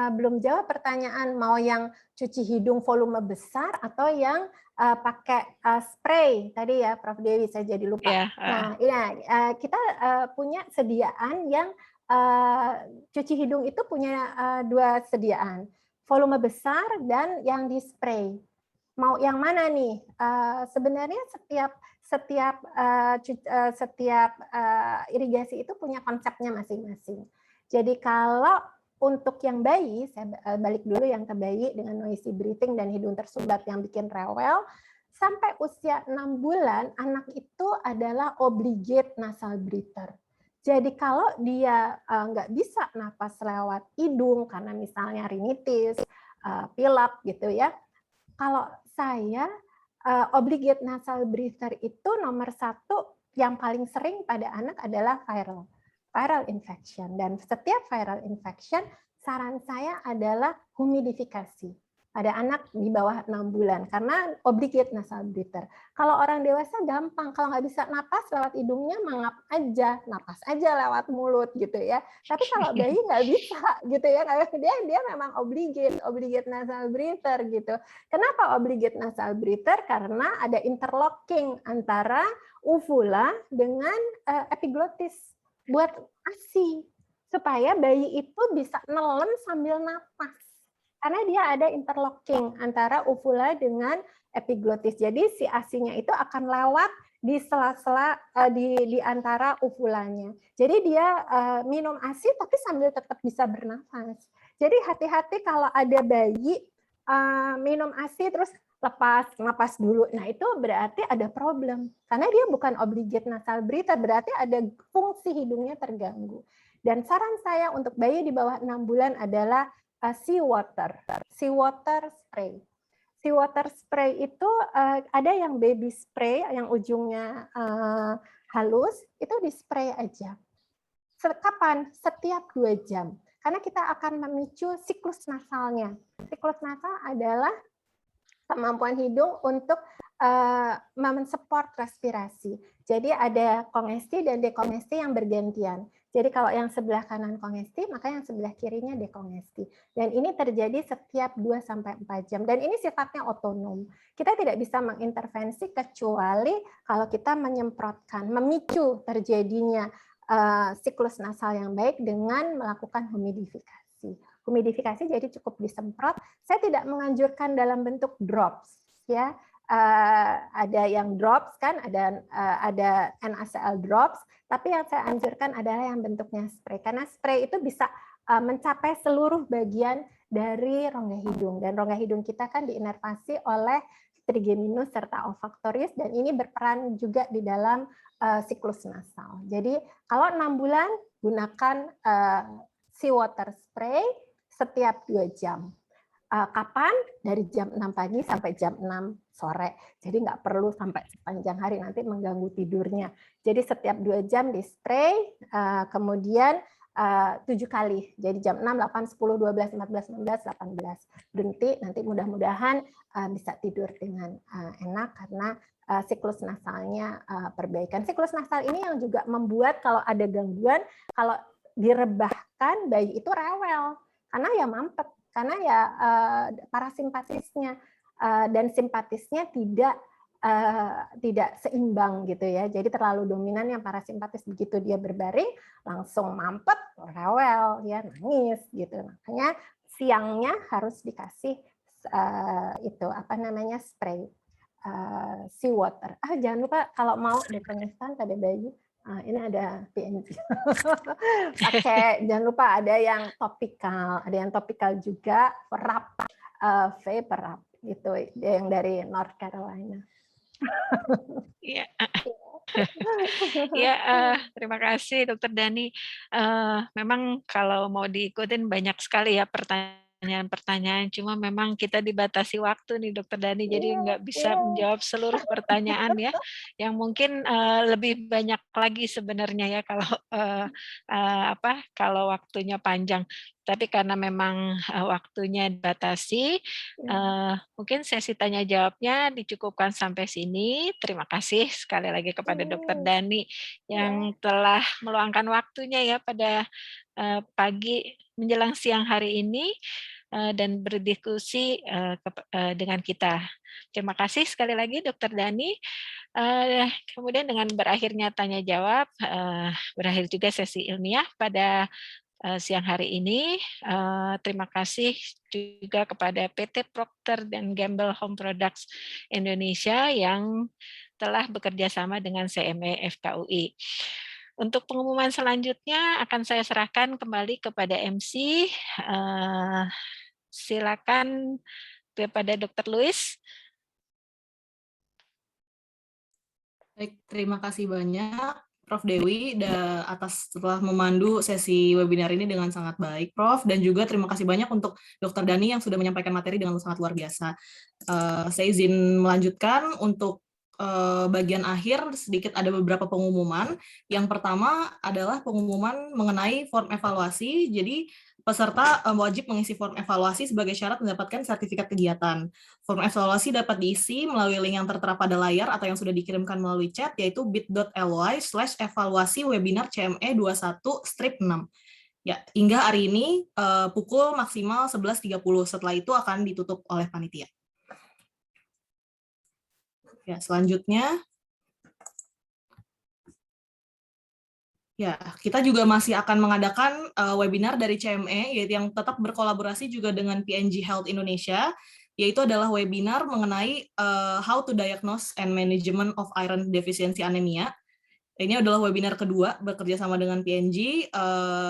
belum jawab pertanyaan, mau yang cuci hidung volume besar atau yang pakai spray tadi ya Prof Dewi, saya jadi lupa. Yeah, Nah, ya kita punya sediaan yang cuci hidung itu punya 2 sediaan, volume besar dan yang di spray. Mau yang mana nih? Sebenarnya setiap irigasi itu punya konsepnya masing-masing. Jadi kalau untuk yang bayi, saya balik dulu yang ke bayi dengan noisy breathing dan hidung tersumbat yang bikin rewel, sampai usia 6 bulan anak itu adalah obligate nasal breather. Jadi kalau dia nggak bisa napas lewat hidung karena misalnya rinitis, pilek gitu ya, kalau saya obligate nasal breather itu nomor 1 yang paling sering pada anak adalah viral infection, dan setiap viral infection saran saya adalah humidifikasi pada anak di bawah 6 bulan karena obligate nasal breather. Kalau orang dewasa gampang, kalau nggak bisa napas lewat hidungnya mangap aja, napas aja lewat mulut gitu ya. Tapi kalau bayi nggak bisa gitu ya, dia memang obligate nasal breather gitu. Kenapa obligate nasal breather? Karena ada interlocking antara uvula dengan epiglottis buat ASI supaya bayi itu bisa nelen sambil napas. Karena dia ada interlocking antara uvula dengan epiglottis. Jadi si ASI-nya itu akan lewat di sela-sela di antara uvulanya. Jadi dia minum ASI tapi sambil tetap bisa bernafas. Jadi hati-hati kalau ada bayi minum ASI terus lepas napas dulu. Nah, itu berarti ada problem. Karena dia bukan obligate nasal breather, berarti ada fungsi hidungnya terganggu. Dan saran saya untuk bayi di bawah 6 bulan adalah seawater spray. Seawater spray itu ada yang baby spray yang ujungnya halus, itu di-spray aja. Kapan? Setiap 2 jam. Karena kita akan memicu siklus nasalnya. Siklus nasal adalah kemampuan hidung untuk mensupport respirasi. Jadi ada kongesti dan dekongesti yang bergantian. Jadi kalau yang sebelah kanan kongesti, maka yang sebelah kirinya dekongesti. Dan ini terjadi setiap 2-4 jam. Dan ini sifatnya otonom. Kita tidak bisa mengintervensi kecuali kalau kita menyemprotkan, memicu terjadinya siklus nasal yang baik dengan melakukan humidifikasi. Humidifikasi jadi cukup disemprot. Saya tidak menganjurkan dalam bentuk drops, ya. Ada yang drops kan, ada NaCl drops, tapi yang saya anjurkan adalah yang bentuknya spray, karena spray itu bisa mencapai seluruh bagian dari rongga hidung, dan rongga hidung kita kan diinervasi oleh trigeminus serta olfaktorius, dan ini berperan juga di dalam siklus nasal. Jadi kalau 6 bulan gunakan seawater spray setiap 2 jam. Kapan? Dari jam 6 pagi sampai jam 6 sore. Jadi nggak perlu sampai sepanjang hari, nanti mengganggu tidurnya. Jadi setiap 2 jam di spray, kemudian 7 kali. Jadi jam 6, 8, 10, 12, 14, 16, 18. Berhenti, nanti mudah-mudahan bisa tidur dengan enak karena siklus nasalnya perbaikan. Siklus nasal ini yang juga membuat kalau ada gangguan, kalau direbahkan bayi itu rewel. Karena ya mampet, karena ya parasimpatisnya dan simpatisnya tidak seimbang gitu ya. Jadi terlalu dominan yang parasimpatis, begitu dia berbaring langsung mampet, rewel, ya nangis gitu. Makanya siangnya harus dikasih itu apa namanya spray seawater. Jangan lupa kalau mau dekongestan pada bayi. Ini ada PNG. Pakai, jangan lupa ada yang topikal juga, perap, perap gitu, yang dari North Carolina. Iya. Ya, terima kasih Dokter Dani. Memang kalau mau diikutin banyak sekali ya pertanyaan-pertanyaan, cuma memang kita dibatasi waktu nih Dokter Dani, jadi nggak bisa menjawab seluruh pertanyaan ya, yang mungkin lebih banyak lagi sebenarnya ya kalau waktunya panjang. Tapi karena memang waktunya dibatasi, mungkin sesi tanya jawabnya dicukupkan sampai sini. Terima kasih sekali lagi kepada Dokter Dani yang telah meluangkan waktunya ya pada pagi menjelang siang hari ini dan berdiskusi dengan kita. Terima kasih sekali lagi Dokter Dani. Kemudian dengan berakhirnya tanya jawab, berakhir juga sesi ilmiah pada siang hari ini. Terima kasih juga kepada PT Procter & Gamble Home Products Indonesia yang telah bekerja sama dengan CME FKUI. Untuk pengumuman selanjutnya akan saya serahkan kembali kepada MC. Silakan kepada Dr. Louis. Baik, terima kasih banyak Prof. Dewi atas telah memandu sesi webinar ini dengan sangat baik, Prof. Dan juga terima kasih banyak untuk Dr. Dani yang sudah menyampaikan materi dengan sangat luar biasa. Saya izin melanjutkan untuk bagian akhir, sedikit ada beberapa pengumuman. Yang pertama adalah pengumuman mengenai form evaluasi. Jadi peserta wajib mengisi form evaluasi sebagai syarat mendapatkan sertifikat kegiatan. Form evaluasi dapat diisi melalui link yang tertera pada layar atau yang sudah dikirimkan melalui chat, yaitu bit.ly/evaluasi webinar CME 21/6. Ya, hingga hari ini pukul maksimal 11.30. Setelah itu akan ditutup oleh panitia. Ya, selanjutnya. Ya, kita juga masih akan mengadakan webinar dari CME, yaitu yang tetap berkolaborasi juga dengan PNG Health Indonesia, yaitu adalah webinar mengenai how to diagnose and management of iron deficiency anemia. Ini adalah webinar kedua bekerja sama dengan PNG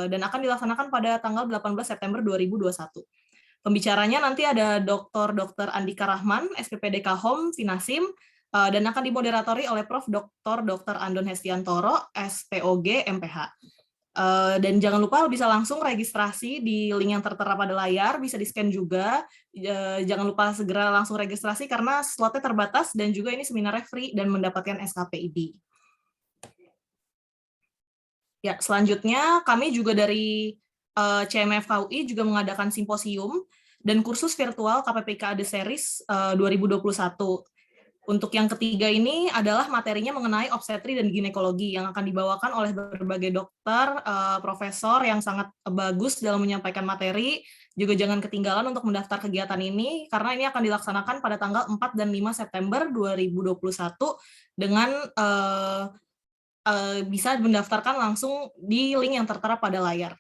dan akan dilaksanakan pada tanggal 18 September 2021. Pembicaranya nanti ada Dr. Andika Rahman, SPPDK Home, Finasim, dan akan dimoderatori oleh Prof. Dr. Andon Hestiantoro, SPOG, MPH. Dan jangan lupa bisa langsung registrasi di link yang tertera pada layar, bisa di-scan juga. Jangan lupa segera langsung registrasi karena slotnya terbatas dan juga ini seminarnya free dan mendapatkan SKPID. Ya, selanjutnya kami juga dari CMF KUI juga mengadakan simposium dan kursus virtual KPPK AD Series 2021. Untuk yang ketiga ini adalah materinya mengenai obstetri dan ginekologi yang akan dibawakan oleh berbagai dokter, profesor yang sangat bagus dalam menyampaikan materi. Juga jangan ketinggalan untuk mendaftar kegiatan ini, karena ini akan dilaksanakan pada tanggal 4 dan 5 September 2021 dengan bisa mendaftarkan langsung di link yang tertera pada layar.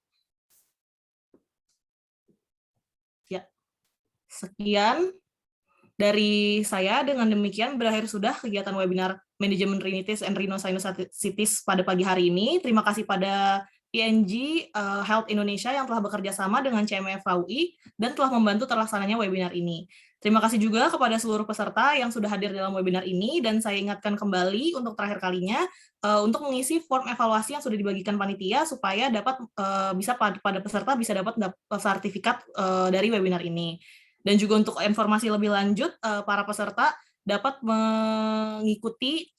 Ya, sekian dari saya. Dengan demikian berakhir sudah kegiatan webinar Manajemen Rhinitis and Rhinosinusitis pada pagi hari ini. Terima kasih pada PNG Health Indonesia yang telah bekerja sama dengan CMF KUI dan telah membantu terlaksananya webinar ini. Terima kasih juga kepada seluruh peserta yang sudah hadir dalam webinar ini, dan saya ingatkan kembali untuk terakhir kalinya untuk mengisi form evaluasi yang sudah dibagikan panitia supaya dapat bisa pada peserta bisa dapat sertifikat dari webinar ini. Dan juga untuk informasi lebih lanjut, para peserta dapat mengikuti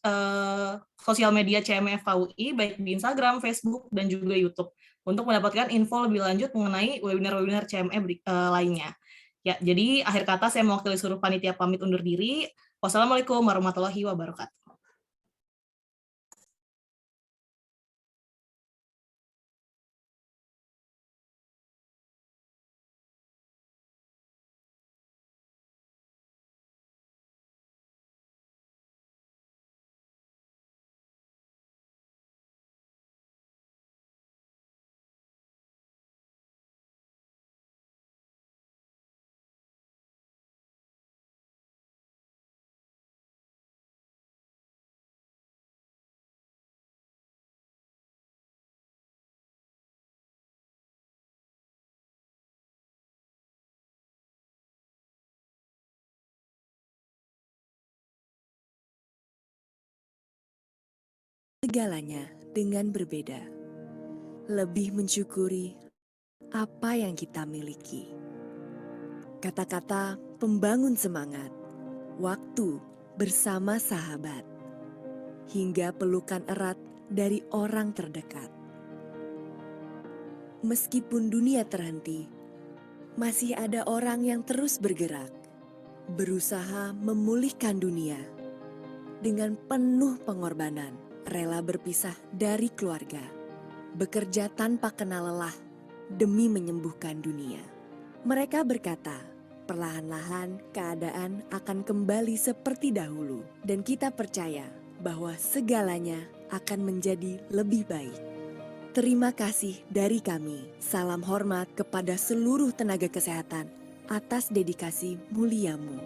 sosial media CMF KUI, baik di Instagram, Facebook, dan juga YouTube, untuk mendapatkan info lebih lanjut mengenai webinar-webinar CME lainnya. Ya, jadi akhir kata saya mewakili seluruh panitia pamit undur diri. Wassalamualaikum warahmatullahi wabarakatuh. Segalanya dengan berbeda. Lebih mensyukuri apa yang kita miliki. Kata-kata pembangun semangat, waktu bersama sahabat, hingga pelukan erat dari orang terdekat. Meskipun dunia terhenti, masih ada orang yang terus bergerak, berusaha memulihkan dunia dengan penuh pengorbanan, rela berpisah dari keluarga, bekerja tanpa kenal lelah demi menyembuhkan dunia. Mereka berkata, perlahan-lahan keadaan akan kembali seperti dahulu, dan kita percaya bahwa segalanya akan menjadi lebih baik. Terima kasih dari kami. Salam hormat kepada seluruh tenaga kesehatan atas dedikasi muliamu.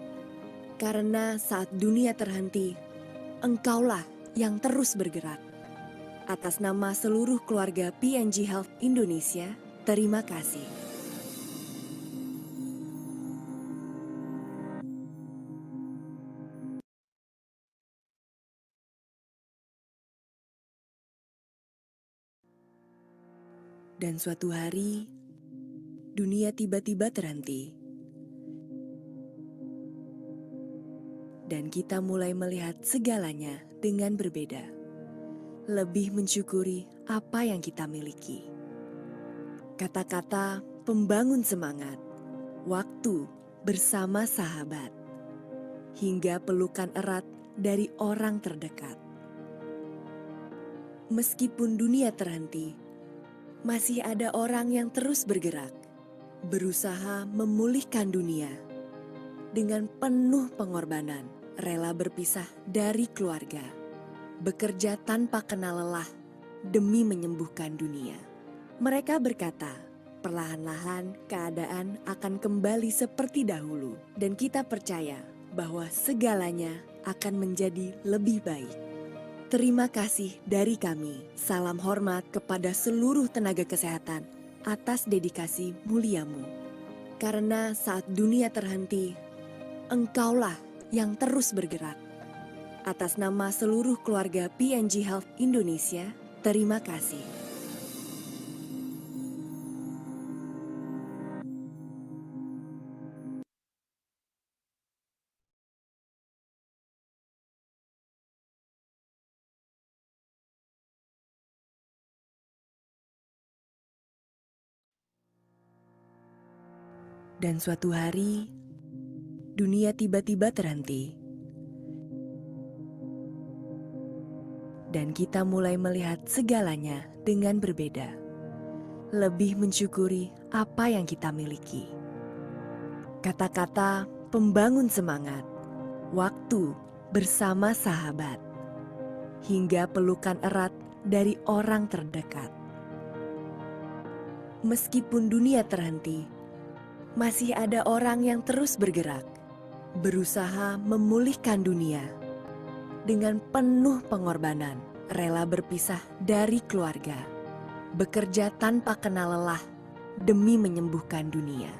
Karena saat dunia terhenti, Engkaulah yang terus bergerak. Atas nama seluruh keluarga PNG Health Indonesia, terima kasih. Dan suatu hari, dunia tiba-tiba terhenti. Dan kita mulai melihat segalanya dengan berbeda. Lebih mensyukuri apa yang kita miliki. Kata-kata pembangun semangat, waktu bersama sahabat, hingga pelukan erat dari orang terdekat. Meskipun dunia terhenti, masih ada orang yang terus bergerak, berusaha memulihkan dunia dengan penuh pengorbanan, rela berpisah dari keluarga, bekerja tanpa kenal lelah demi menyembuhkan dunia. Mereka berkata, perlahan-lahan keadaan akan kembali seperti dahulu, dan kita percaya bahwa segalanya akan menjadi lebih baik. Terima kasih dari kami. Salam hormat kepada seluruh tenaga kesehatan atas dedikasi muliamu. Karena saat dunia terhenti, Engkaulah yang terus bergerak. Atas nama seluruh keluarga PNG Health Indonesia, terima kasih. Dan suatu hari, dunia tiba-tiba terhenti. Dan kita mulai melihat segalanya dengan berbeda. Lebih mensyukuri apa yang kita miliki. Kata-kata pembangun semangat, waktu bersama sahabat, hingga pelukan erat dari orang terdekat. Meskipun dunia terhenti, masih ada orang yang terus bergerak, berusaha memulihkan dunia. Dengan penuh pengorbanan, rela berpisah dari keluarga, bekerja tanpa kenal lelah demi menyembuhkan dunia.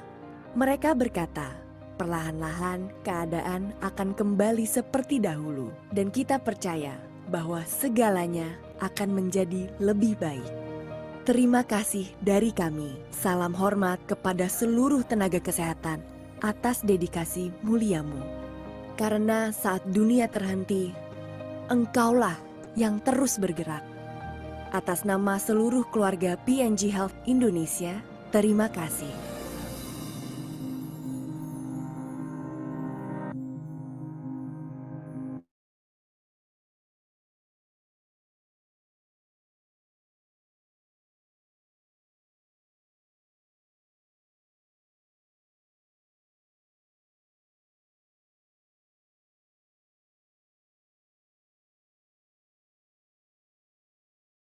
Mereka berkata, perlahan-lahan keadaan akan kembali seperti dahulu, dan kita percaya bahwa segalanya akan menjadi lebih baik. Terima kasih dari kami. Salam hormat kepada seluruh tenaga kesehatan atas dedikasi muliamu. Karena saat dunia terhenti, Engkaulah yang terus bergerak. Atas nama seluruh keluarga PNG Health Indonesia, terima kasih.